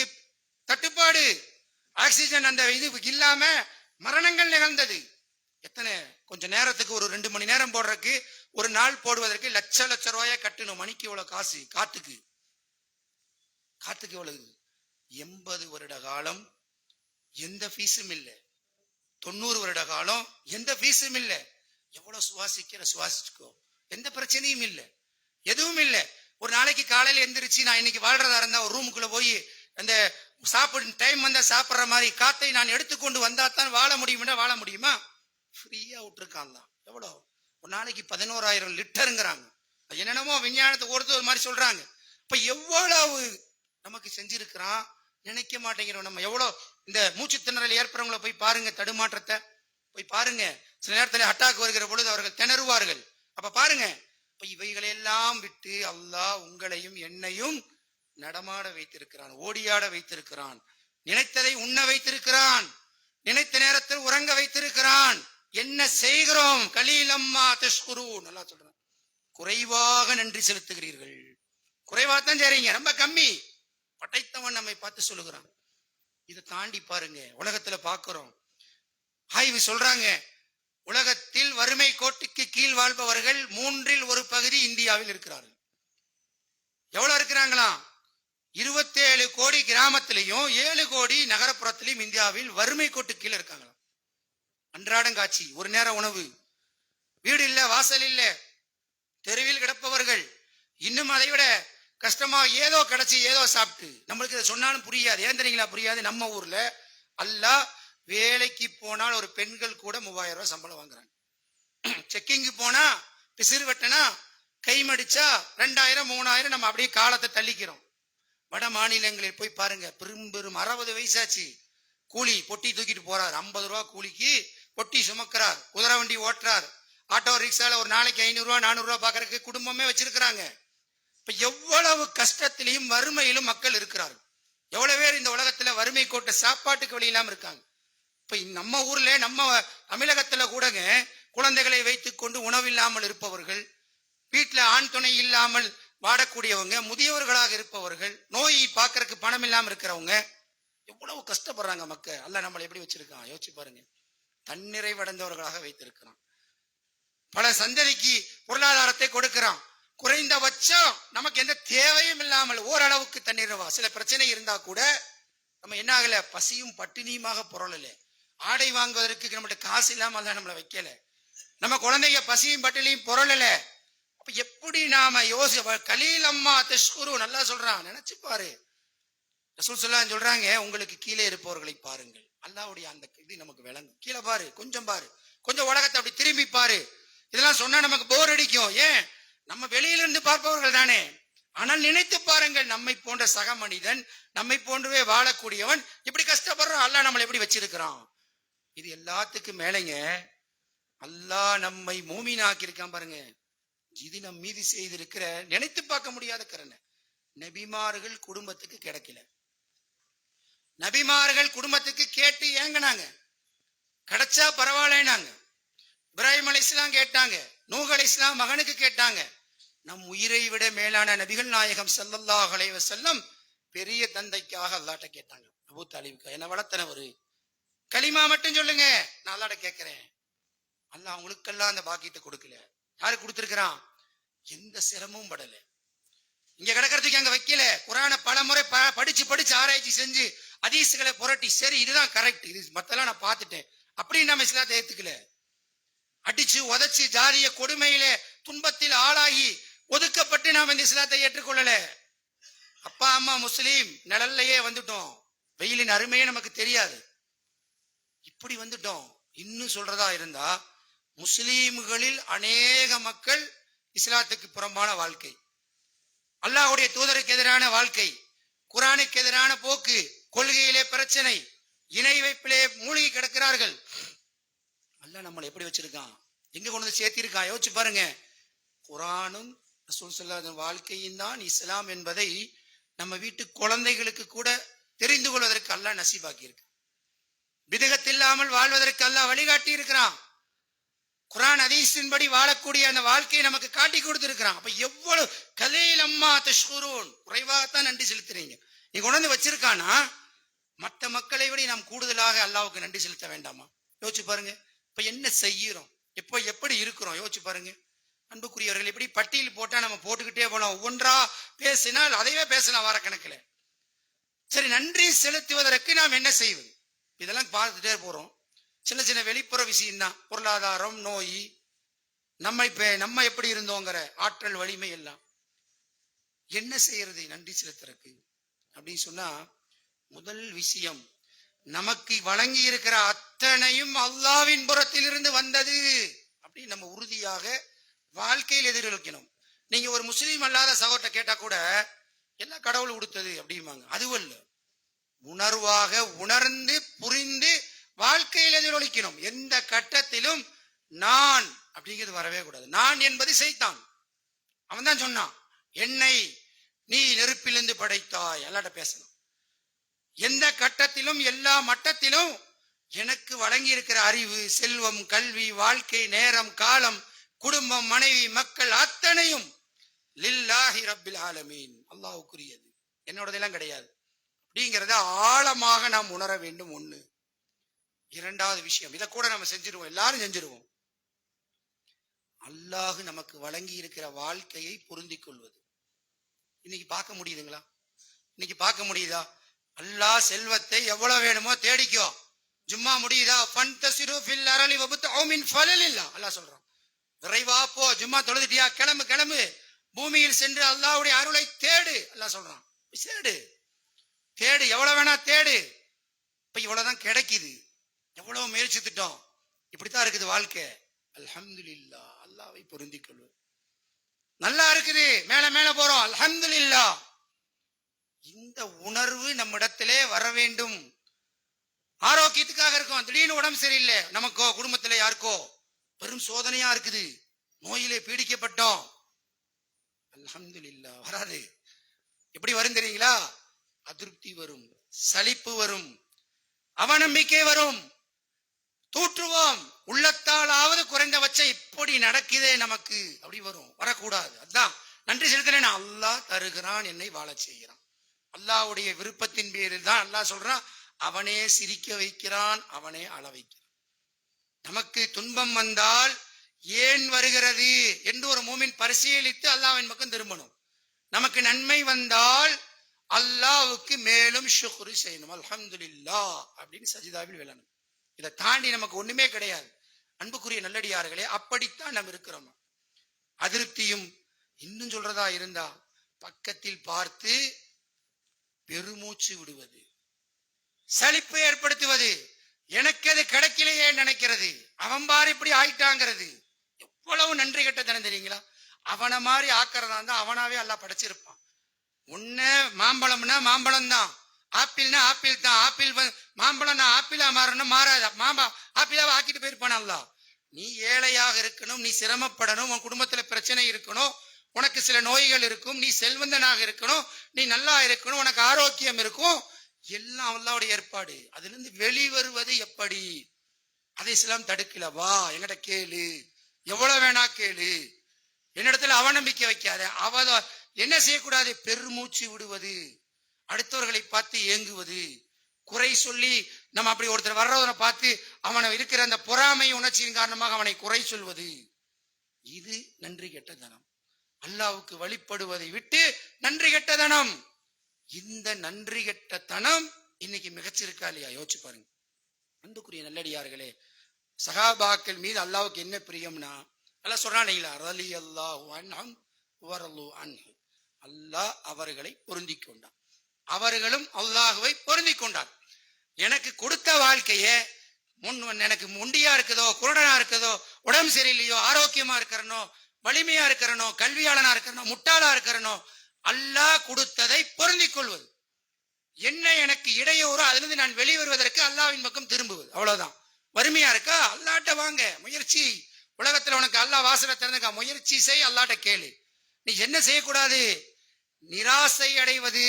தட்டுப்பாடு, ஆக்சிஜன் அந்த இது இல்லாம மரணங்கள் நிகழ்ந்தது. எத்தனை கொஞ்ச நேரத்துக்கு ஒரு 2 மணி நேரம் போடுறதுக்கு, ஒரு நாள் போடுவதற்கு லட்ச ரூபாயா கட்டணும். மணிக்கு எவ்வளவு காசு? காத்துக்கு எவ்வளவு? 80 வருட காலம் எந்த ஃபீஸும் இல்லை. 90 வருட காலம் எந்த ஃபீஸும் இல்லை. எவ்வளவு சுவாசிச்சுக்கோ, எந்த பிரச்சனையும் இல்லை, எதுவும் இல்லை. ஒரு நாளைக்கு காலையில எந்திரிச்சு நான் இன்னைக்கு வாழ்றதா இருந்தா ஒரு ரூமுக்குள்ள போய் அந்த சாப்பிடு டைம் வந்தா சாப்பிடுற மாதிரி காத்தை நான் எடுத்துக்கொண்டு வந்தா தான் வாழ முடியும்னா வாழ முடியுமா? ஃப்ரீயா விட்டுருக்கான் தான். எவ்வளவு? ஒரு நாளைக்கு 11,000 லிட்டருங்கிறாங்க. என்னென்னமோ விஞ்ஞானத்தை ஒரு மாதிரி சொல்றாங்க. இப்ப எவ்வளவு நமக்கு செஞ்சிருக்கிறான் நினைக்க மாட்டேங்கிறோம். நம்ம எவ்வளவு இந்த மூச்சு திணறல் ஏற்படுறவங்களை போய் பாருங்க, தடுமாற்றத்தை போய் பாருங்க. சில நேரத்தில் அட்டாக் வருகிற பொழுது அவர்கள் திணறுவார்கள். அப்ப பாருங்க, இப்ப இவைகளெல்லாம் விட்டு அல்லாஹ் உங்களையும் என்னையும் நடமாட வைத்திருக்கிறான், ஓடியாட வைத்திருக்கிறான், நினைத்ததை உண்ண வைத்திருக்கிறான், நினைத்த நேரத்தில் உறங்க வைத்திருக்கிறான். என்ன செய்கிறோம்? கலீலம்மா தஷ்குரு. நல்லா சொல்றான், குறைவாக நன்றி செலுத்துகிறீர்கள். குறைவாகத்தான் செய்றீங்க, ரொம்ப கம்மி. படைத்தவன் நம்மை பார்த்து சொல்லுகிறான். இதை தாண்டி பாருங்க, உலகத்துல பாக்குறோம், ஆய்வு சொல்றாங்க, உலகத்தில் வறுமை கோட்டுக்கு கீழ் வாழ்பவர்கள் 3 1 பகுதி இந்தியாவில் இருக்கிறார்கள். எவ்வளவு இருக்கிறாங்களாம்? 27 கோடி கிராமத்திலையும் 7 கோடி நகரப்புறத்திலையும் இந்தியாவில் வறுமை கோட்டு கீழே இருக்காங்களாம். அன்றாடம் காட்சி, ஒரு நேர உணவு, வீடு இல்ல, வாசல் இல்ல, தெருவில் கிடப்பவர்கள். இன்னும் அதை விட கஷ்டமா ஏதோ கிடைச்சி ஏதோ சாப்பிட்டு. நம்மளுக்கு இதை சொன்னாலும் புரியாது. ஏன் தெரியுங்களா புரியாது? நம்ம ஊர்ல அல்லாஹ் வேலைக்கு போனால் ஒரு பெண்கள் கூட 3000 ரூபாய் சம்பளம் வாங்குறாங்க. செக்கிங்கு போனா, பிசிறு வெட்டனா, கை மடிச்சா 2000 3000 நம்ம அப்படியே காலத்தை தள்ளிக்கிறோம். வட மாநிலங்களில் போய் பாருங்க, பெரும் 60 வயசாச்சு, கூலி பொட்டி தூக்கிட்டு போறார். 50 ரூபா கூலிக்கு பொட்டி சுமக்கிறார், குதிரை வண்டி ஓட்டுறார், ஆட்டோ ரிக்ஷால ஒரு நாளைக்கு 500 ரூபா 400 ரூபா பாக்குறதுக்கு குடும்பமே வச்சிருக்கிறாங்க. இப்ப எவ்வளவு கஷ்டத்திலையும் வறுமையிலும் மக்கள் இருக்கிறார்கள். எவ்வளவு பேர் இந்த உலகத்துல வறுமை கோட்டை சாப்பாட்டுக்கு வழி இல்லாம இருக்காங்க. இப்ப நம்ம ஊர்ல, நம்ம தமிழகத்துல கூடங்க குழந்தைகளை வைத்துக் கொண்டு உணவில்லாமல் இருப்பவர்கள், வீட்டுல ஆண் துணை இல்லாமல் வாடக்கூடியவங்க, முதியவர்களாக இருப்பவர்கள், நோயை பார்க்கறதுக்கு பணம் இல்லாம இருக்கிறவங்க, எவ்வளவு கஷ்டப்படுறாங்க மக்கள். அல்லாஹ் நம்மளை எப்படி வச்சிருக்கான் யோசிச்சு பாருங்க. தன்னிறைவடைந்தவர்களாக வைத்திருக்கிறான். பல சந்ததிக்கு பொருளாதாரத்தை கொடுக்கிறான். குறைந்தபட்சம் நமக்கு எந்த தேவையும் இல்லாமல் ஓரளவுக்கு தன்னிறைவா. சில பிரச்சனை இருந்தா கூட நம்ம என்ன ஆகல, பசியும் பட்டினியுமாக புரளல. ஆடை வாங்குவதற்கு நம்மகிட்ட காசு இல்லாம நம்மளை வைக்கல. நம்ம குழந்தைங்க பசியும் பட்டினியும் புரளல. அப்ப எப்படி நாம கலீல் அம்மா தஷ்குரு நல்லா சொல்றான். நினைச்சு பாரு. ரசூல் ஸல்லல்லாஹு அலைஹி சொல்றாங்க, உங்களுக்கு கீழே இருப்பவர்களை பாருங்கள். அல்லாஹ்வுடைய அந்த இது நமக்கு விளங்கும். கீழே பாரு, கொஞ்சம் பாரு, கொஞ்சம் உலகத்தை அப்படி திரும்பி பாரு. இதெல்லாம் சொன்னா நமக்கு போர் அடிக்கும். ஏன், நம்ம வெளியிலிருந்து பார்ப்பவர்கள் தானே. ஆனால் நினைத்து பாருங்கள், நம்மை போன்ற சக மனிதன், நம்மை போன்றவே வாழக்கூடியவன் இப்படி கஷ்டப்படுறான். அல்லாஹ் நம்மளை எப்படி வச்சிருக்கிறான். இது எல்லாத்துக்கும் மேலைங்க, அல்லாஹ் நம்மை மூமினாக்கி இருக்கான் பாருங்க. இது நம் மீது செய்திருக்கிற நினைத்து பார்க்க முடியாத கருணை. நபிமார்கள் குடும்பத்துக்கு கிடைக்கல. நபிமார்கள் குடும்பத்துக்கு கேட்டு ஏங்கினாங்க. கிடைச்சா பரவாயில்லனாங்க. இப்ராஹிம் அலைஹிஸ்ஸலாம் கேட்டாங்க, நூஹ் அலைஹிஸ்ஸலாம் மகனுக்கு கேட்டாங்க. நம் உயிரை விட மேலான நபிகள் நாயகம் ஸல்லல்லாஹு அலைஹி வஸல்லம் பெரிய தந்தைக்காக அல்லாஹ்ட்ட கேட்டாங்க. அபூ தாலிபுக்கு, என்ன வளர்த்தனவரு, கலிமா மட்டும் சொல்லுங்க, நான் அல்லாஹ்ட்ட கேட்கிறேன். அல்லாஹ் அவங்களுக்கெல்லாம் அந்த பாக்கியத்தை கொடுக்கல. யாரு கொடுத்திருக்கிறான்? எந்த சிரமமும் படல. இங்க கிடக்கிறதுக்கு அங்க வைக்கல. குர்ஆனை பல முறை படிச்சு ஆராய்ச்சி செஞ்சு ஹதீஸ்களை புரட்டி, சரி இதுதான் கரெக்ட், இது மத்தெல்லாம் நான் பார்த்துட்டேன் அப்படின்னு நம்ம இஸ்லாத்தை ஏத்துக்கல. அடிச்சு உதைச்சு ஜாதிய கொடுமையிலே துன்பத்தில் ஆளாகி ஒதுக்கப்பட்டு நாம் இந்த இஸ்லாத்தை ஏற்றுக்கொள்ளல. அப்பா அம்மா முஸ்லீம், நிழல்லையே வந்துட்டோம். வெயிலின் அருமையே நமக்கு தெரியாது. இப்படி வந்துட்டோம். இன்னும் சொல்றதா இருந்தா, முஸ்லீம்களில் அநேக மக்கள் இஸ்லாத்துக்கு புறம்பான வாழ்க்கை, அல்லாஹ்வுடைய தூதருக்கு எதிரான வாழ்க்கை, குர்ஆனுக்கு எதிரான போக்கு, கொள்கையிலே பிரச்சனை, இணை வைப்பிலே மூழ்கி கிடக்கிறார்கள். அல்லாஹ் நம்மளை எப்படி வச்சிருக்கான், எங்க கொண்டு வந்து சேர்த்திருக்கான் யோசிச்சு பாருங்க. குர்ஆனும் ரசூல் ஸல்லல்லாஹு அலைஹி வாழ்க்கையும் தான் இஸ்லாம் என்பதை நம்ம வீட்டு குழந்தைகளுக்கு கூட தெரிந்து கொள்வதற்கு அல்லாஹ் நசீபாக்கி இருக்கு. பிதகத் இல்லாமல் வாழ்வதற்கு அல்லாஹ் வழிகாட்டி இருக்கிறான். குர்ஆன் ஹதீஸின்படி வாழக்கூடிய அந்த வாழ்க்கையை நமக்கு காட்டி கொடுத்திருக்கிறான். அப்ப எவ்வளவு கலீல் அம்மா தஷ்குரூன், குறைவாகத்தான் நன்றி செலுத்துறீங்க. நீ கொண்டு வந்து வச்சிருக்கானா, மற்ற மக்களை விட நாம் கூடுதலாக அல்லாஹ்வுக்கு நன்றி செலுத்த வேண்டாமா? யோசிச்சு பாருங்க. இப்ப என்ன செய்யறோம், இப்ப எப்படி இருக்கிறோம் யோசிச்சு பாருங்க. அன்புக்குரியவர்கள், இப்படி பட்டியல் போட்டா நம்ம போட்டுக்கிட்டே போலாம். ஒவ்வொன்றா பேசினால் அதையே பேசலாம் வார கணக்கில். சரி, நன்றி செலுத்துவதற்கு நாம் என்ன செய்வது? இதெல்லாம் பார்த்துட்டே போறோம். சின்ன சின்ன வெளிப்புற விஷயம் தான், பொருளாதாரம், நோய், நம்ம எப்படி இருந்தோங்கிற ஆற்றல் வலிமை எல்லாம். என்ன செய்யறது நன்றி செலுத்துறதுக்கு அப்படின்னு சொன்னா, முதல் விஷயம், நமக்கு வழங்கி இருக்கிற அத்தனையும் அல்லாஹ்வின் புறத்தில் இருந்து வந்தது அப்படின்னு நம்ம உறுதியாக வாழ்க்கையில் எதிரொலிக்கணும். நீங்க ஒரு முஸ்லீம் அல்லாத சகோதரத்தை கேட்டா கூட எல்லாம் கடவுள் கொடுத்தது அப்படிம்பாங்க. அதுவும் இல்ல, உணர்வாக உணர்ந்து புரிந்து வாழ்க்கையில் எதிரொலிக்கணும். எந்த கட்டத்திலும் நான் அப்படிங்கிறது வரவே கூடாது. நான் என்பது சைத்தான். அவன் தான் சொன்னான், என்னை நீ நெருப்பிலிருந்து படைத்தாய். அல்லாஹ்ட்ட பேசணும். எந்த கட்டத்திலும் எல்லா மட்டத்திலும் எனக்கு வழங்கி இருக்கிற அறிவு, செல்வம், கல்வி, வாழ்க்கை, நேரம், காலம், குடும்பம், மனைவி, மக்கள் அத்தனையும் லில்லாஹி ரப்பில் ஆலமீன், அல்லாஹ்வுக்குரியது, என்னோடதெல்லாம் கிடையாது அப்படிங்கிறத ஆழமாக நாம் உணர வேண்டும். ஒண்ணு. இரண்டாவது விஷயம், இதை கூட நம்ம செஞ்சிருவோம், எல்லாரும் செஞ்சிருவோம். அல்லாஹ் நமக்கு வழங்கி இருக்கிற வாழ்க்கையை பொருந்திக் கொள்வது. இன்னைக்கு பார்க்க முடியுதுங்களா? இன்னைக்கு பார்க்க முடியுதா? அல்லாஹ் செல்வத்தை எவ்வளவு வேணுமோ தேடிக்கோ, ஜும்மா முடியுதா? ஃபன்தஸிரு ஃபில் அரலி வபுதஉ மின் ஃபலலில்லாஹ், அல்லாஹ் சொல்றான். விரைவா போ, ஜும்மா தொழுதுட்டியா, கிளம்பு கிளம்பு, பூமியில் சென்று அல்லாஹ்வுடைய அருளை தேடு, அல்லாஹ் சொல்றான். தேடு தேடு, எவ்வளவு வேணா தேடு. இப்ப இவ்வளவுதான் கிடைக்குது. எவ்வளவு முயற்சித்துட்டோம். இப்படித்தான் இருக்குது வாழ்க்கை. அல்ஹம்துலில்லாஹ், அல்லாஹ்வை பொருந்திக் கொள்வது. நல்லா இருக்குது, மேல மேல போறோம், அல்ஹம்துலில்லாஹ். இந்த உணர்வு நம்மிடத்திலே வர வேண்டும். ஆரோக்கியத்துக்காக இருக்கும், திடீர்னு உடம்பு சரியில்லை, நமக்கோ குடும்பத்துல யாருக்கோ பெரும் சோதனையா இருக்குது, நோயிலே பீடிக்கப்பட்டோம், அல்ஹம்துலில்லாஹ் வராது. எப்படி வரும் தெரியுங்களா? அதிருப்தி வரும், சலிப்பு வரும், அவநம்பிக்கை வரும், தூற்றுவோம். உள்ளத்தாலாவது குறைந்தபட்ச நடக்குதே நமக்கு அப்படி வரும், வரக்கூடாது. அதான் நன்றி செலுத்தினேன். அல்லாஹ் தருகிறான், என்னை வாழச் செய்கிறான். அல்லாஹ்வுடைய விருப்பத்தின் பேரில் தான் அல்லாஹ் சொல்றான், அவனே சிரிக்க வைக்கிறான், அவனே அழ வைக்கிறான். நமக்கு துன்பம் வந்தால் ஏன் வருகிறது என்று ஒரு மூமின் பரிசீலித்து அல்லாஹ்வின் பக்கம் திரும்பணும். நமக்கு நன்மை வந்தால் அல்லாஹ்வுக்கு மேலும் ஷுக்ரு செய்யணும், அல்ஹம்துலில்லாஹ் அப்படின்னு சஜிதாவில் விழணும். இதை தாண்டி நமக்கு ஒண்ணுமே கிடையாது. அன்புக்குரிய நல்லடியார்களே, அப்படித்தான் நாம் இருக்கிறோம். அதிருப்தியும் இன்னும் சொல்றதா இருந்தா பக்கத்தில் பார்த்து பெருமூச்சு விடுவது, சலிப்பை ஏற்படுத்துவது, எனக்கு அது கிடைக்கலையே நினைக்கிறது, அவன் பாரு இப்படி ஆயிட்டாங்கிறது, எவ்வளவு நன்றி கெட்டதனம் தெரியுங்களா? அவனை மாதிரி ஆக்கிறதா இருந்தா அவனாவே எல்லாம் படைச்சிருப்பான். ஒண்ணு மாம்பழம்னா மாம்பழம் தான், ஆப்பிள்னா ஆப்பிள் தான், ஆப்பிள் மாம்பழம்னா ஆப்பிளா மாறணும், மாறாத ஆப்பிளாவை ஆக்கிட்டு போயிருப்பானல்ல. நீ ஏழையாக இருக்கணும், நீ சிரமப்படணும், உன் குடும்பத்துல பிரச்சனை இருக்கணும், உனக்கு சில நோய்கள் இருக்கும், நீ செல்வந்தனாக இருக்கணும், நீ நல்லா இருக்கணும், உனக்கு ஆரோக்கியம் இருக்கும், எல்லாம் அல்லாஹ்வுடைய ஏற்பாடு. அதுல இருந்து வெளிவருவது எப்படி? அதை இஸ்லாம் தடுக்கல. வா என்கிட்ட கேளு, எவ்வளவு வேணா கேளு, என்னிடத்துல அவநம்பிக்கை வைக்காத. என்ன செய்யக்கூடாது? பெருமூச்சு விடுவது, அடுத்தவர்களை பார்த்து ஏங்குவது, குறை சொல்லி நம்ம அப்படி ஒருத்தர் வர்றவரை பார்த்து அவனை இருக்கிற அந்த பொறாமை உணர்ச்சியின் காரணமாக அவனை குறை சொல்வது, இது நன்றி கெட்டதனம். அல்லாஹ்வுக்கு வழிபடுவதை விட்டு நன்றி கெட்டதனம். இந்த நன்றி கெட்டதனம் இன்னைக்கு மிகச்சிருக்கா இல்லையா? யோசிச்சு பாருங்க. அன்புக்குரிய நல்லடியார்களே, சஹாபாக்கள் மீது அல்லாஹ்வுக்கு என்ன பிரியம்னா, அல்லாஹ் சொல்றானீங்களா, ரலியல்லாஹு அன்ஹும் வரலு அன்ஹு, அல்லாஹ் அவர்களை பொருந்தி கொண்டான், அவர்களும் அல்லாஹ்வை பொருந்தி கொண்டார். எனக்கு கொடுத்த வாழ்க்கையே எனக்கு முண்டியா இருக்குதோ, குருடனா இருக்குதோ, உடம்பு சரியில்லையோ, ஆரோக்கியமா இருக்கிறனோ, வலிமையா இருக்கிறனோ, கல்வியாளனா இருக்கிறனோ, முட்டாளா இருக்கிறனோ, அல்லாஹ் கொடுத்ததை பொருந்திக் கொள்வது. என்ன எனக்கு இடையூறோ அதிலிருந்து நான் வெளிவருவதற்கு அல்லாஹ்வின் பக்கம் திரும்புவது, அவ்வளவுதான். வறுமையா இருக்கா, அல்லாஹ்ட்ட வாங்க, முயற்சி. உலகத்துல உனக்கு அல்லாஹ் வாசலை திறந்துக்கா, முயற்சி செய், அல்லாஹ்ட்ட கேளு. நீ என்ன செய்யக்கூடாது? நிராசை அடைவது,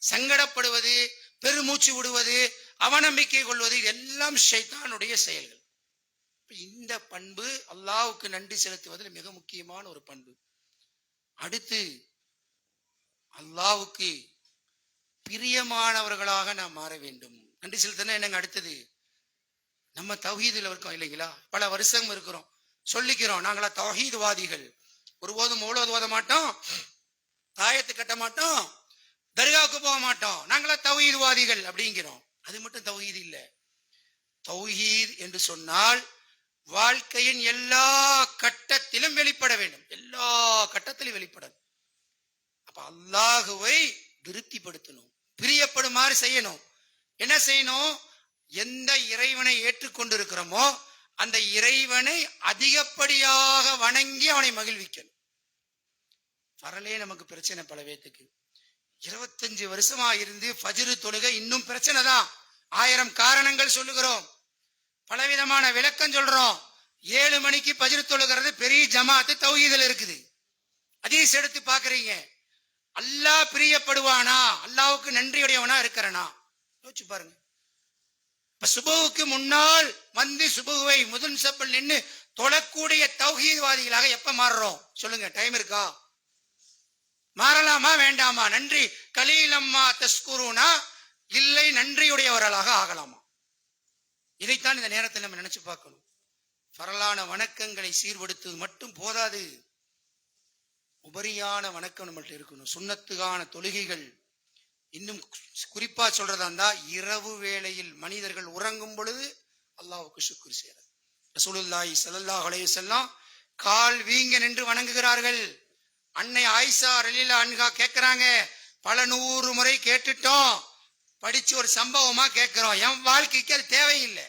சங்கடப்படுவது, பெருமூச்சு விடுவது, அவநம்பிக்கை கொள்வது, எல்லாம் ஷைத்தானுடைய செயல்கள். இந்த பண்பு அல்லாஹ்வுக்கு நன்றி செலுத்துவதில் மிக முக்கியமான ஒரு பண்பு. அடுத்து அல்லாஹ்வுக்கு பிரியமானவர்களாக நாம் மாற வேண்டும். நன்றி செலுத்தினா என்னங்க? அடுத்தது நம்ம தௌஹீதுல இருக்கோம் இல்லைங்களா? பல வருஷம் இருக்கிறோம், சொல்லிக்கிறோம் நாங்களா தௌஹீத்வாதிகள், ஒருபோதும் மௌலூத் ஓத மாட்டோம், தாயத்து கட்ட மாட்டோம், தர்காவுக்கு போக மாட்டோம், நாங்களா தௌஹீத்வாதிகள் அப்படிங்கிறோம். அது மட்டும் தௌஹீத் இல்ல. தௌஹீத் என்று சொன்னால் வாழ்க்கையின் எல்லா கட்டத்திலும் வெளிப்பட வேண்டும், எல்லா கட்டத்திலும் வெளிப்படணும். அப்ப அல்லாஹுவை திருப்திப்படுத்தணும், பிரியப்படுமாறு செய்யணும். என்ன செய்யணும்? எந்த இறைவனை ஏற்றுக்கொண்டிருக்கிறோமோ அந்த இறைவனை அதிகப்படியாக வணங்கி அவனை மகிழ்விக்கணும். பரலே நமக்கு பிரச்சனை பல பேத்துக்கு. 25 வருஷமா இருந்து ஃபஜ்ரு தொழுகை இன்னும் பிரச்சனை தான். 1000 காரணங்கள் சொல்லுகிறோம், பலவிதமான விளக்கம் சொல்றோம். 7 மணிக்கு ஃபஜ்ரு தொழுகிறது பெரிய ஜமாத்து தௌஹீதுல இருக்குது. ஹதீஸ் எடுத்து பாக்குறீங்க. அல்லாஹ் பிரியப்படுவானா, அல்லாஹ்வுக்கு நன்றியுடையவனா இருக்கிறனா? யோசிச்சு பாருங்க. இப்ப சுபுவுக்கு முன்னால் வந்து சுபுவை முதல் சப்பல் நின்று தொழக்கூடிய தௌஹீத்வாதிகளாக எப்ப மாறுறோம் சொல்லுங்க? டைம் இருக்கா? மாறலாமா வேண்டாமா? நன்றி கலீலம்மா தஸ்குருனா, இல்லை நன்றியுடையவர்களாக ஆகலாமா? இதைத்தான் இந்த நேரத்தில் நம்ம நினைச்சு பார்க்கணும். பரலான வணக்கங்களை சீர்படுத்துவது மட்டும் போதாது, உபரியான வணக்கம் நம்மள்ட்ட இருக்கணும். சுன்னத்துகான தொழுகைகள், இன்னும் குறிப்பா சொல்றதா இருந்தா இரவு வேளையில் மனிதர்கள் உறங்கும் பொழுது அல்லாஹ்வுக்கு ஷுக்ர் செய்யறது. ரசூலுல்லாஹி ஸல்லல்லாஹு அலைஹி வஸல்லம் கால் வீங்க நின்று வணங்குகிறார்கள். அன்னை ஆயிஷா ரலியல்லாஹு அன்ஹா கேட்கிறாங்க, பல 100 முறை கேட்டுட்டோம், படிச்சு ஒரு சம்பவமா கேட்கிறோம், என் வாழ்க்கைக்கு அது தேவையில்லை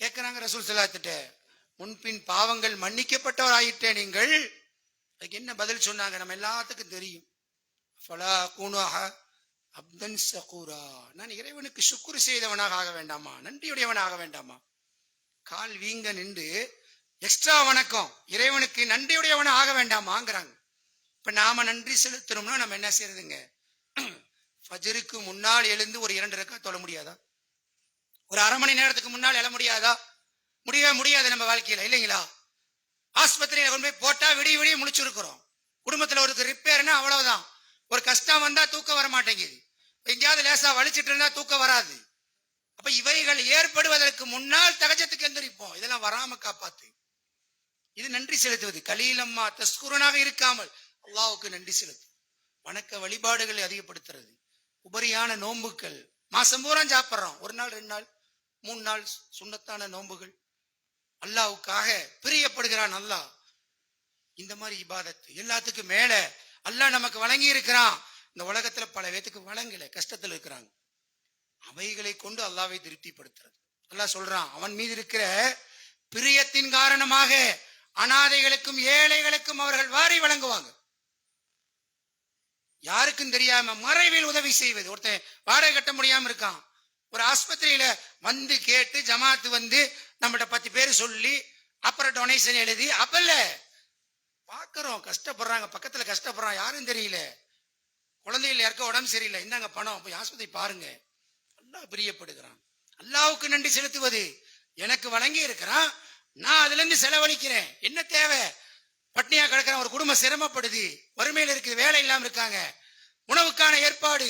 கேட்கிறாங்க ரசூல் ஸல்லல்லாஹு அலைஹி வஸல்லம். முன்பின் பாவங்கள் மன்னிக்கப்பட்டவர் ஆயிட்டே நீங்கள். அதுக்கு என்ன பதில் சொன்னாங்க? நம்ம எல்லாத்துக்கும் தெரியும். ஃபலா கூனுஹ அப்தன் ஷகூரா, நான் இறைவனுக்கு ஷுக்ர் செய்தவனாக ஆக வேண்டாமா, நன்றியுடையவனாக ஆக வேண்டாமா? கால் வீங்க நின்று எக்ஸ்ட்ரா வணக்கம், இறைவனுக்கு நன்றியுடையவன ஆக வேண்டாமாங்கிறாங்க. இப்ப நாம நன்றி செலுத்தணும்னா நம்ம என்ன செய்யறதுங்க? ஃபஜ்ருக்கு முன்னால் எழுந்து ஒரு 2 ரக்காத் தொழ முடியாதா? ஒரு அரை மணி நேரத்துக்கு முன்னால் எழ முடியாதா? முடியவே முடியாது நம்ம வாழ்க்கையில, இல்லைங்களா? ஆஸ்பத்திரியில கொண்டு போய் போட்டா விடிய விடிய முழிச்சிருக்கிறோம். குடும்பத்துல ஒரு ரிப்பேர்னா அவ்வளவுதான். ஒரு கஷ்டம் வந்தா தூக்கம் வர மாட்டேங்குது. எங்கேயாவது லேசா வலிச்சிட்டு இருந்தா தூக்கம் வராது. அப்ப இவைகள் ஏற்படுவதற்கு முன்னால் தகஜத்துக்கு எந்திரிப்போம். இதெல்லாம் வராம காப்பாத்து. இது நன்றி செலுத்துவது. கலீலம்மா தஸ்குரனாக இருக்காமல் அல்லாஹ்வுக்கு நன்றி செலுத்து. வணக்க வழிபாடுகளை அதிகப்படுத்துறது. உபரியான நோன்புகள் மாசம் பூரா சாப்பிட்றோம். ஒரு நாள் 2 நாள் 3 நாள் சுண்ணத்தான நோன்புகள். அல்லாஹ்வுக்காக பிரியப்படுகிறான் அல்லாஹ். இந்த மாதிரி இபாதத்து எல்லாத்துக்கும் மேல அல்லாஹ் நமக்கு வழங்கி இருக்கிறான். இந்த உலகத்துல பல பேத்துக்கு வழங்கல, கஷ்டத்துல இருக்கிறாங்க. அவைகளை கொண்டு அல்லாஹ்வை திருப்திப்படுத்துறது. அல்லாஹ் சொல்றான், அவன் மீது இருக்கிற பிரியத்தின் காரணமாக அனாதைகளுக்கும் ஏழைகளுக்கும் அவர்கள் வாரி வழங்குவாங்க. யாருக்கும் தெரியாம மறைவில் உதவி செய்வது. ஒருத்தன் வாடகை கட்ட முடியாம இருக்கான், ஒரு ஆஸ்பத்திரியில வந்து கேட்டு ஜமாத்து வந்து நம்மகிட்ட 10 பேர் சொல்லி அப்புறம் டொனேஷன் எழுதி அப்பல்ல பாக்குறோம். கஷ்டப்படுறாங்க, பக்கத்துல கஷ்டப்படுறான், யாரும் தெரியல. குழந்தைகள் யாருக்க உடம்பு சரியில்லை, இந்தாங்க பணம், போய் ஆஸ்பத்திரி பாருங்க. அல்லாஹ் பிரியப்படுகிறான். அல்லாஹ்வுக்கு நன்றி செலுத்துவது. எனக்கு வழங்கி இருக்கிறான், நான் அதுல இருந்து செலவழிக்கிறேன். என்ன தேவை? பட்னியா கிடக்கிற ஒரு குடும்பம் சிரமப்படுது, வறுமையில் இருக்குது, வேலை இல்லாம இருக்காங்க, உணவுக்கான ஏற்பாடு,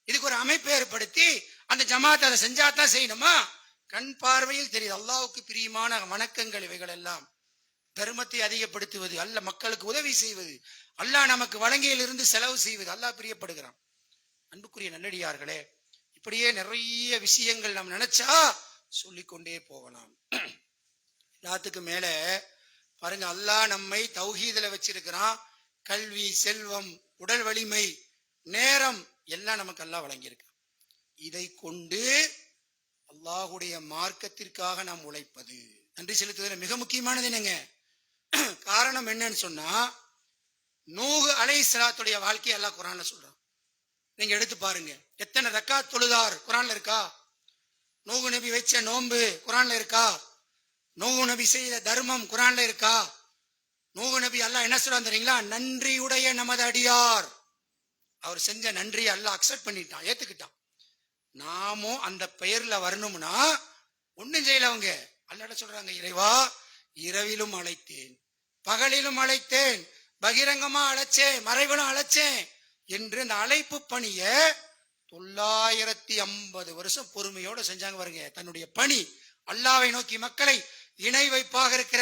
இதுக்கு ஒரு அமைப்பை ஏற்படுத்தி அந்த ஜமாத் அதை செஞ்சாதான் செய்யணுமா? கண் பார்வையில் தெரியுது. அல்லாஹ்வுக்கு பிரியமான வணக்கங்கள் இவைகள் எல்லாம். தர்மத்தை அதிகப்படுத்துவது, அல்ல மக்களுக்கு உதவி செய்வது, அல்லாஹ் நமக்கு வழங்கியில் இருந்து செலவு செய்வது, அல்லாஹ் பிரியப்படுகிறான். அன்புக்குரிய நல்லடியார்களே, இப்படியே நிறைய விஷயங்கள் நாம் நினைச்சா சொல்லிக்கொண்டே போகலாம். எல்லாத்துக்கும் மேல பாருங்க, அல்லாஹ் நம்மை தௌஹீதுல வச்சிருக்கிறான். கல்வி, செல்வம், உடல் வலிமை, நேரம் எல்லாம் நமக்கு அல்லாஹ் வழங்கியிருக்கான். இதை கொண்டு அல்லாஹுடைய மார்க்கத்திற்காக நாம் உழைப்பது, நன்றி செலுத்துவதில் மிக முக்கியமானது என்னங்க? காரணம் என்னன்னு சொன்னா, நூஹ் அலைஹிஸ்ஸலாத்துடைய வாழ்க்கையை அல்லாஹ் குர்ஆன்ல சொல்றான். நீங்க எடுத்து பாருங்க, எத்தனை ரக்காத் தொழுதார் குர்ஆன்ல இருக்கா? நூஹ் நபி வச்ச நோன்பு குர்ஆன்ல இருக்கா? நூஹ் நபி செய்த தர்மம் குர்ஆன்ல இருக்கா? நூஹ் நபி அல்லாஹ் என்ன சொல்றான் தெரியுங்களா? நன்றியுடைய நமது அடியார். அவர் செஞ்ச நன்றியை அல்லாஹ் அக்செப்ட் பண்ணிட்டான், ஏத்துக்கிட்டான். நாமும் அந்த பெயர்ல வரணும்னா ஒண்ணும் செய்யலவங்க. அல்லாஹ் சொல்றாங்க, இறைவா இரவிலும் அழைத்தேன், பகலிலும் அழைத்தேன், பகிரங்கமா அழைச்சேன், மறைவிலும் அழைச்சேன் என்று அந்த அழைப்பு பணிய 950 வருஷம் பொறுமையோட செஞ்சாங்க பாருங்க. தன்னுடைய பணி அல்லாஹ்வை நோக்கி மக்களை இணை வைப்பாக இருக்கிற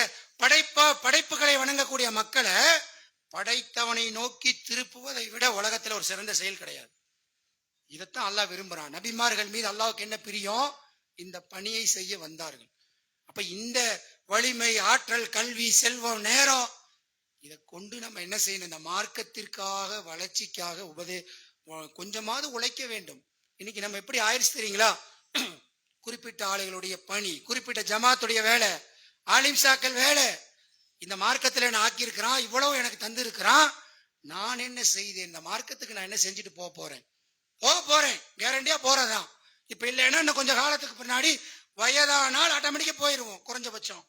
படைப்புகளை வணங்கக்கூடிய மக்களை படைத்தவனை நோக்கி திருப்புவதை விட உலகத்துல ஒரு சிறந்த செயல் கிடையாது. இதைத்தான் அல்லாஹ் விரும்புறான். நபிமார்கள் மீது அல்லாஹ்வுக்கு என்ன பிரியம்? இந்த பணியை செய்ய வந்தார்கள். அப்ப இந்த வலிமை, ஆற்றல், கல்வி, செல்வம், நேரம், இதை கொண்டு நம்ம என்ன செய்யணும்? இந்த மார்க்கத்திற்காக, வளர்ச்சிக்காக கொஞ்சமாவது உழைக்க வேண்டும். இன்னைக்கு நம்ம எப்படி ஆயிடுச்சு தெரியுங்களா? குறிப்பிட்ட ஆளுகளுடைய பணி, குறிப்பிட்ட ஜமாத்துடைய வேலை, ஆலிம்சாக்கள் வேலை, இந்த மார்க்கத்துல என்ன ஆக்கியிருக்கிறான், இவ்வளவு எனக்கு தந்து இருக்கிறான், நான் என்ன செய்தேன்? இந்த மார்க்கத்துக்கு நான் என்ன செஞ்சுட்டு போறேன், கேரண்டியா போறதான். இப்ப இல்லைன்னா இன்னும் கொஞ்சம் காலத்துக்கு பின்னாடி வயதானால் ஆட்டோமேட்டிக்கா போயிருவோம் குறைஞ்சபட்சம்.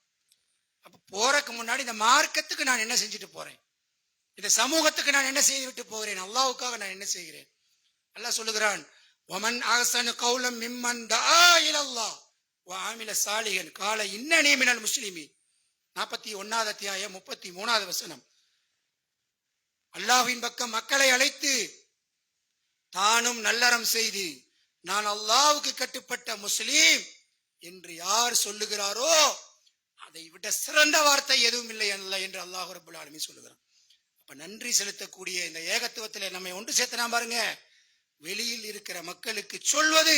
அப்ப போறதுக்கு முன்னாடி இந்த மார்க்கத்துக்கு நான் என்ன செஞ்சுட்டு போறேன், இந்த சமூகத்துக்கு நான் என்ன செய்து விட்டு போகிறேன், அல்லாஹ்வுக்காக நான் என்ன செய்கிறேன்? அல்லாஹ் சொல்லுகிறான், வமன் அஹ்ஸனு கௌலம் மிம்மன் தஆ இலல்லாஹ் வ ஆமில சாலிஹன் கால இன்னனி மினல் முஸ்லிமீன். 41வது அத்தியாயம் 33வது வசனம். அல்லாஹ்வின் பக்கம் மக்களை அழைத்து தானும் நல்லறம் செய்து நான் அல்லாஹ்வுக்கு கட்டுப்பட்ட முஸ்லீம் என்று யார் சொல்லுகிறாரோ அதை விட சிறந்த வார்த்தை எதுவும் இல்லை என்று அல்லாஹ் ரப்பல் ஆலமீன் சொல்லுகிறான். அப்ப நன்றி செலுத்தக்கூடிய இந்த ஏகத்துவத்தில் நம்மை ஒன்று சேர்த்தனா பாருங்க. வெளியில் இருக்கிற மக்களுக்கு சொல்வது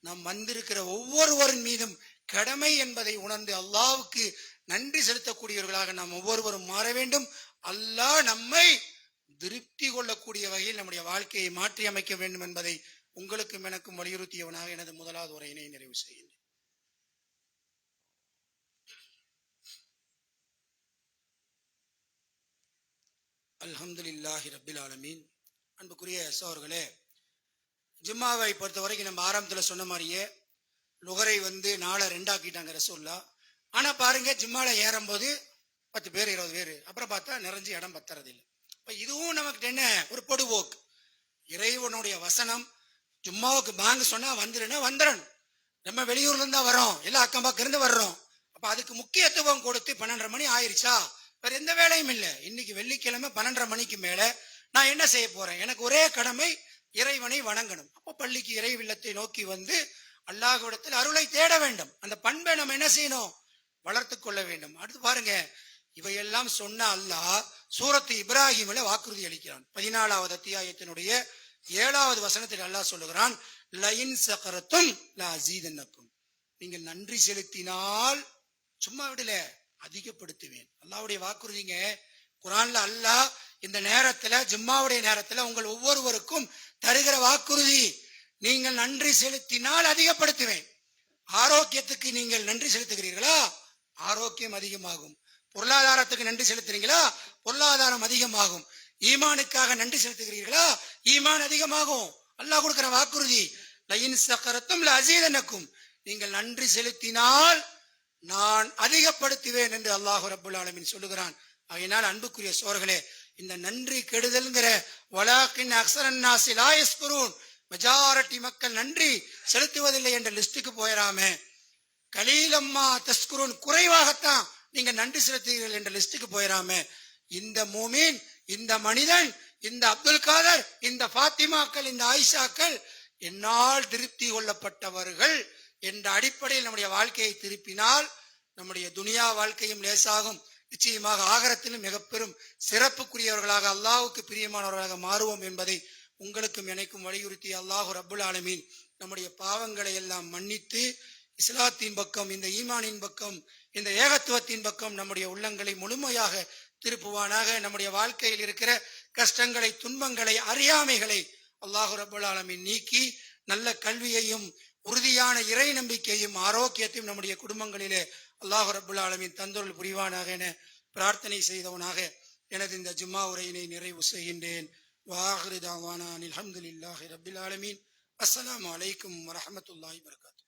நம் வந்திருக்கிற ஒவ்வொருவரின் மீதும் கடமை என்பதை உணர்ந்து அல்லாஹ்வுக்கு நன்றி செலுத்தக்கூடியவர்களாக நாம் ஒவ்வொருவரும் மாற வேண்டும். அல்லாஹ் நம்மை திருப்தி கொள்ளக்கூடிய வகையில் நம்முடைய வாழ்க்கையை மாற்றி அமைக்க வேண்டும் என்பதை உங்களுக்கும் எனக்கும் வலியுறுத்தியவனாக எனது முதலாவது உரையினை நிறைவு செய்கின்றேன். அல்ஹம்துலில்லாஹி ரப்பில் ஆலமீன். அன்புக்குரிய சகோதரர்களே, ஜும்மாவை பொறுத்த வரைக்கும் நம்ம ஆரம்பத்தில் சொன்ன மாதிரியே லுகரை நாளை 2 ஆக்கிட்டாங்க ரசூல்லா. ஆனா பாருங்க, ஜும்மால ஏறும்போது 10 பேர் 20 பேர், அப்புறம் பார்த்தா நிறைஞ்சு இடம் பத்துறதில்லை. இப்ப இதுவும் நமக்கு என்ன ஒரு பொடுபோக்கு. இறைவனுடைய வசனம், ஜும்மாவுக்கு பாங்க சொன்னா வந்துடணும். நம்ம வெளியூர்ல இருந்தா வரோம், எல்லாம் அக்கம் பக்கம் இருந்து வர்றோம். அப்ப அதுக்கு முக்கியத்துவம் கொடுத்து 12:30 மணி ஆயிருச்சா வேற எந்த வேலையும் இல்லை. இன்னைக்கு வெள்ளிக்கிழமை 12:30 மணிக்கு மேல நான் என்ன செய்ய போறேன்? எனக்கு ஒரே கடமை, இறைவனை வணங்கணும். அப்போ பள்ளிக்கு இறை இல்லத்தை நோக்கி வந்து அல்லாஹ்விடத்தில் அருளை தேட வேண்டும். அந்த பண்பை நம்ம என்ன செய்யணும்? வளர்த்து கொள்ள வேண்டும். அடுத்து பாருங்க, இவையெல்லாம் சொன்ன அல்லாஹ் சூரத்து இப்ராஹிமில் வாக்குறுதி அளிக்கிறான். 14வது அத்தியாயத்தினுடைய 7வது வசனத்தில் அல்லாஹ் சொல்லுகிறான், லயின் சகரத்தும் லஅஸீதன்னக்கும், நீங்கள் நன்றி செலுத்தினால் சும்மா விடல, அதிகப்படுத்துவேன். அல்லாஹ்வுடைய வாக்குறுதிங்க. குர்ஆன்ல அல்லாஹ் இந்த நேரத்துல, ஜும்மாவுடைய நேரத்துல உங்கள் ஒவ்வொருவருக்கும் தருகிற வாக்குறுதி, நீங்கள் நன்றி செலுத்தினால் அதிகப்படுத்துவேன். ஆரோக்கியத்துக்கு நீங்கள் நன்றி செலுத்துகிறீர்களா? ஆரோக்கியம் அதிகமாகும். பொருளாதாரத்துக்கு நன்றி செலுத்துறீங்களா? பொருளாதாரம் அதிகமாகும். ஈமானுக்காக நன்றி செலுத்துகிறீர்களா? ஈமான் அதிகமாகும். அல்லாஹ் கொடுக்கிற வாக்குறுதி, லயின் சக்கரத்தும் லஅஸீதன்னக்கும், நீங்கள் நன்றி செலுத்தினால் நான் அதிகப்படுத்துவேன் என்று அல்லாஹ் ரப்புல் ஆலமீன் சொல்லுகிறான். அதனால் அன்புக்குரிய சோர்களே, இந்த நன்றி கெடுதல்ங்கிற வலாக்கின் அக்ஸரன் நாஸி லா யஸ்குரூன், மெஜாரிட்டி மக்கள் நன்றி செலுத்துவதில்லை என்ற லிஸ்டுக்கு போயிடாம, கலீலம்மா தஸ்குரூன், குறைவாகத்தான் நீங்க நன்றி செலுத்துகிறீர்கள் என்ற லிஸ்டுக்கு போயிடாம, இந்த மூமின், இந்த மனிதன், இந்த அப்துல் காதர், இந்த பாத்திமாக்கள், இந்த ஆயிஷாக்கள் என்னால் திருப்தி கொள்ளப்பட்டவர்கள் என்ற அடிப்படையில் நம்முடைய வாழ்க்கையை திருப்பினால் நம்முடைய துனியா வாழ்க்கையும் லேசாகும். நிச்சயமாக ஆகரத்திலும் மிக பெரும் சிறப்புக்குரியவர்களாக, அல்லாஹ்வுக்கு பிரியமானவர்களாக மாறுவோம் என்பதை உங்களுக்கும் எனக்கும் வலியுறுத்தி அல்லாஹ் ரப்புல் ஆலமீன் நம்முடைய பாவங்களை எல்லாம் மன்னித்து இஸ்லாத்தின் பக்கம், இந்த ஈமானின் பக்கம், இந்த ஏகத்துவத்தின் பக்கம் நம்முடைய உள்ளங்களை முழுமையாக திருப்புவானாக. நம்முடைய வாழ்க்கையில் இருக்கிற கஷ்டங்களை, துன்பங்களை, அறியாமைகளை அல்லாஹ் ரப்புல் ஆலமீன் நீக்கி நல்ல கல்வியையும் உறுதியான இறை நம்பிக்கையும் ஆரோக்கியத்தையும் நம்முடைய குடும்பங்களிலே அல்லாஹ் ரப்புல் ஆலமீன் தந்தொருள் புரிவானாக என பிரார்த்தனை செய்தவனாக எனது இந்த ஜும்மா உரையினை நிறைவு செய்கின்றேன். வாஹிரு தாவானா அல்ஹம்துலில்லாஹி ரப்பில் ஆலமீன். அஸ்ஸலாமு அலைக்கும் வரஹ்மத்துல்லாஹி வபரகாத்துஹு.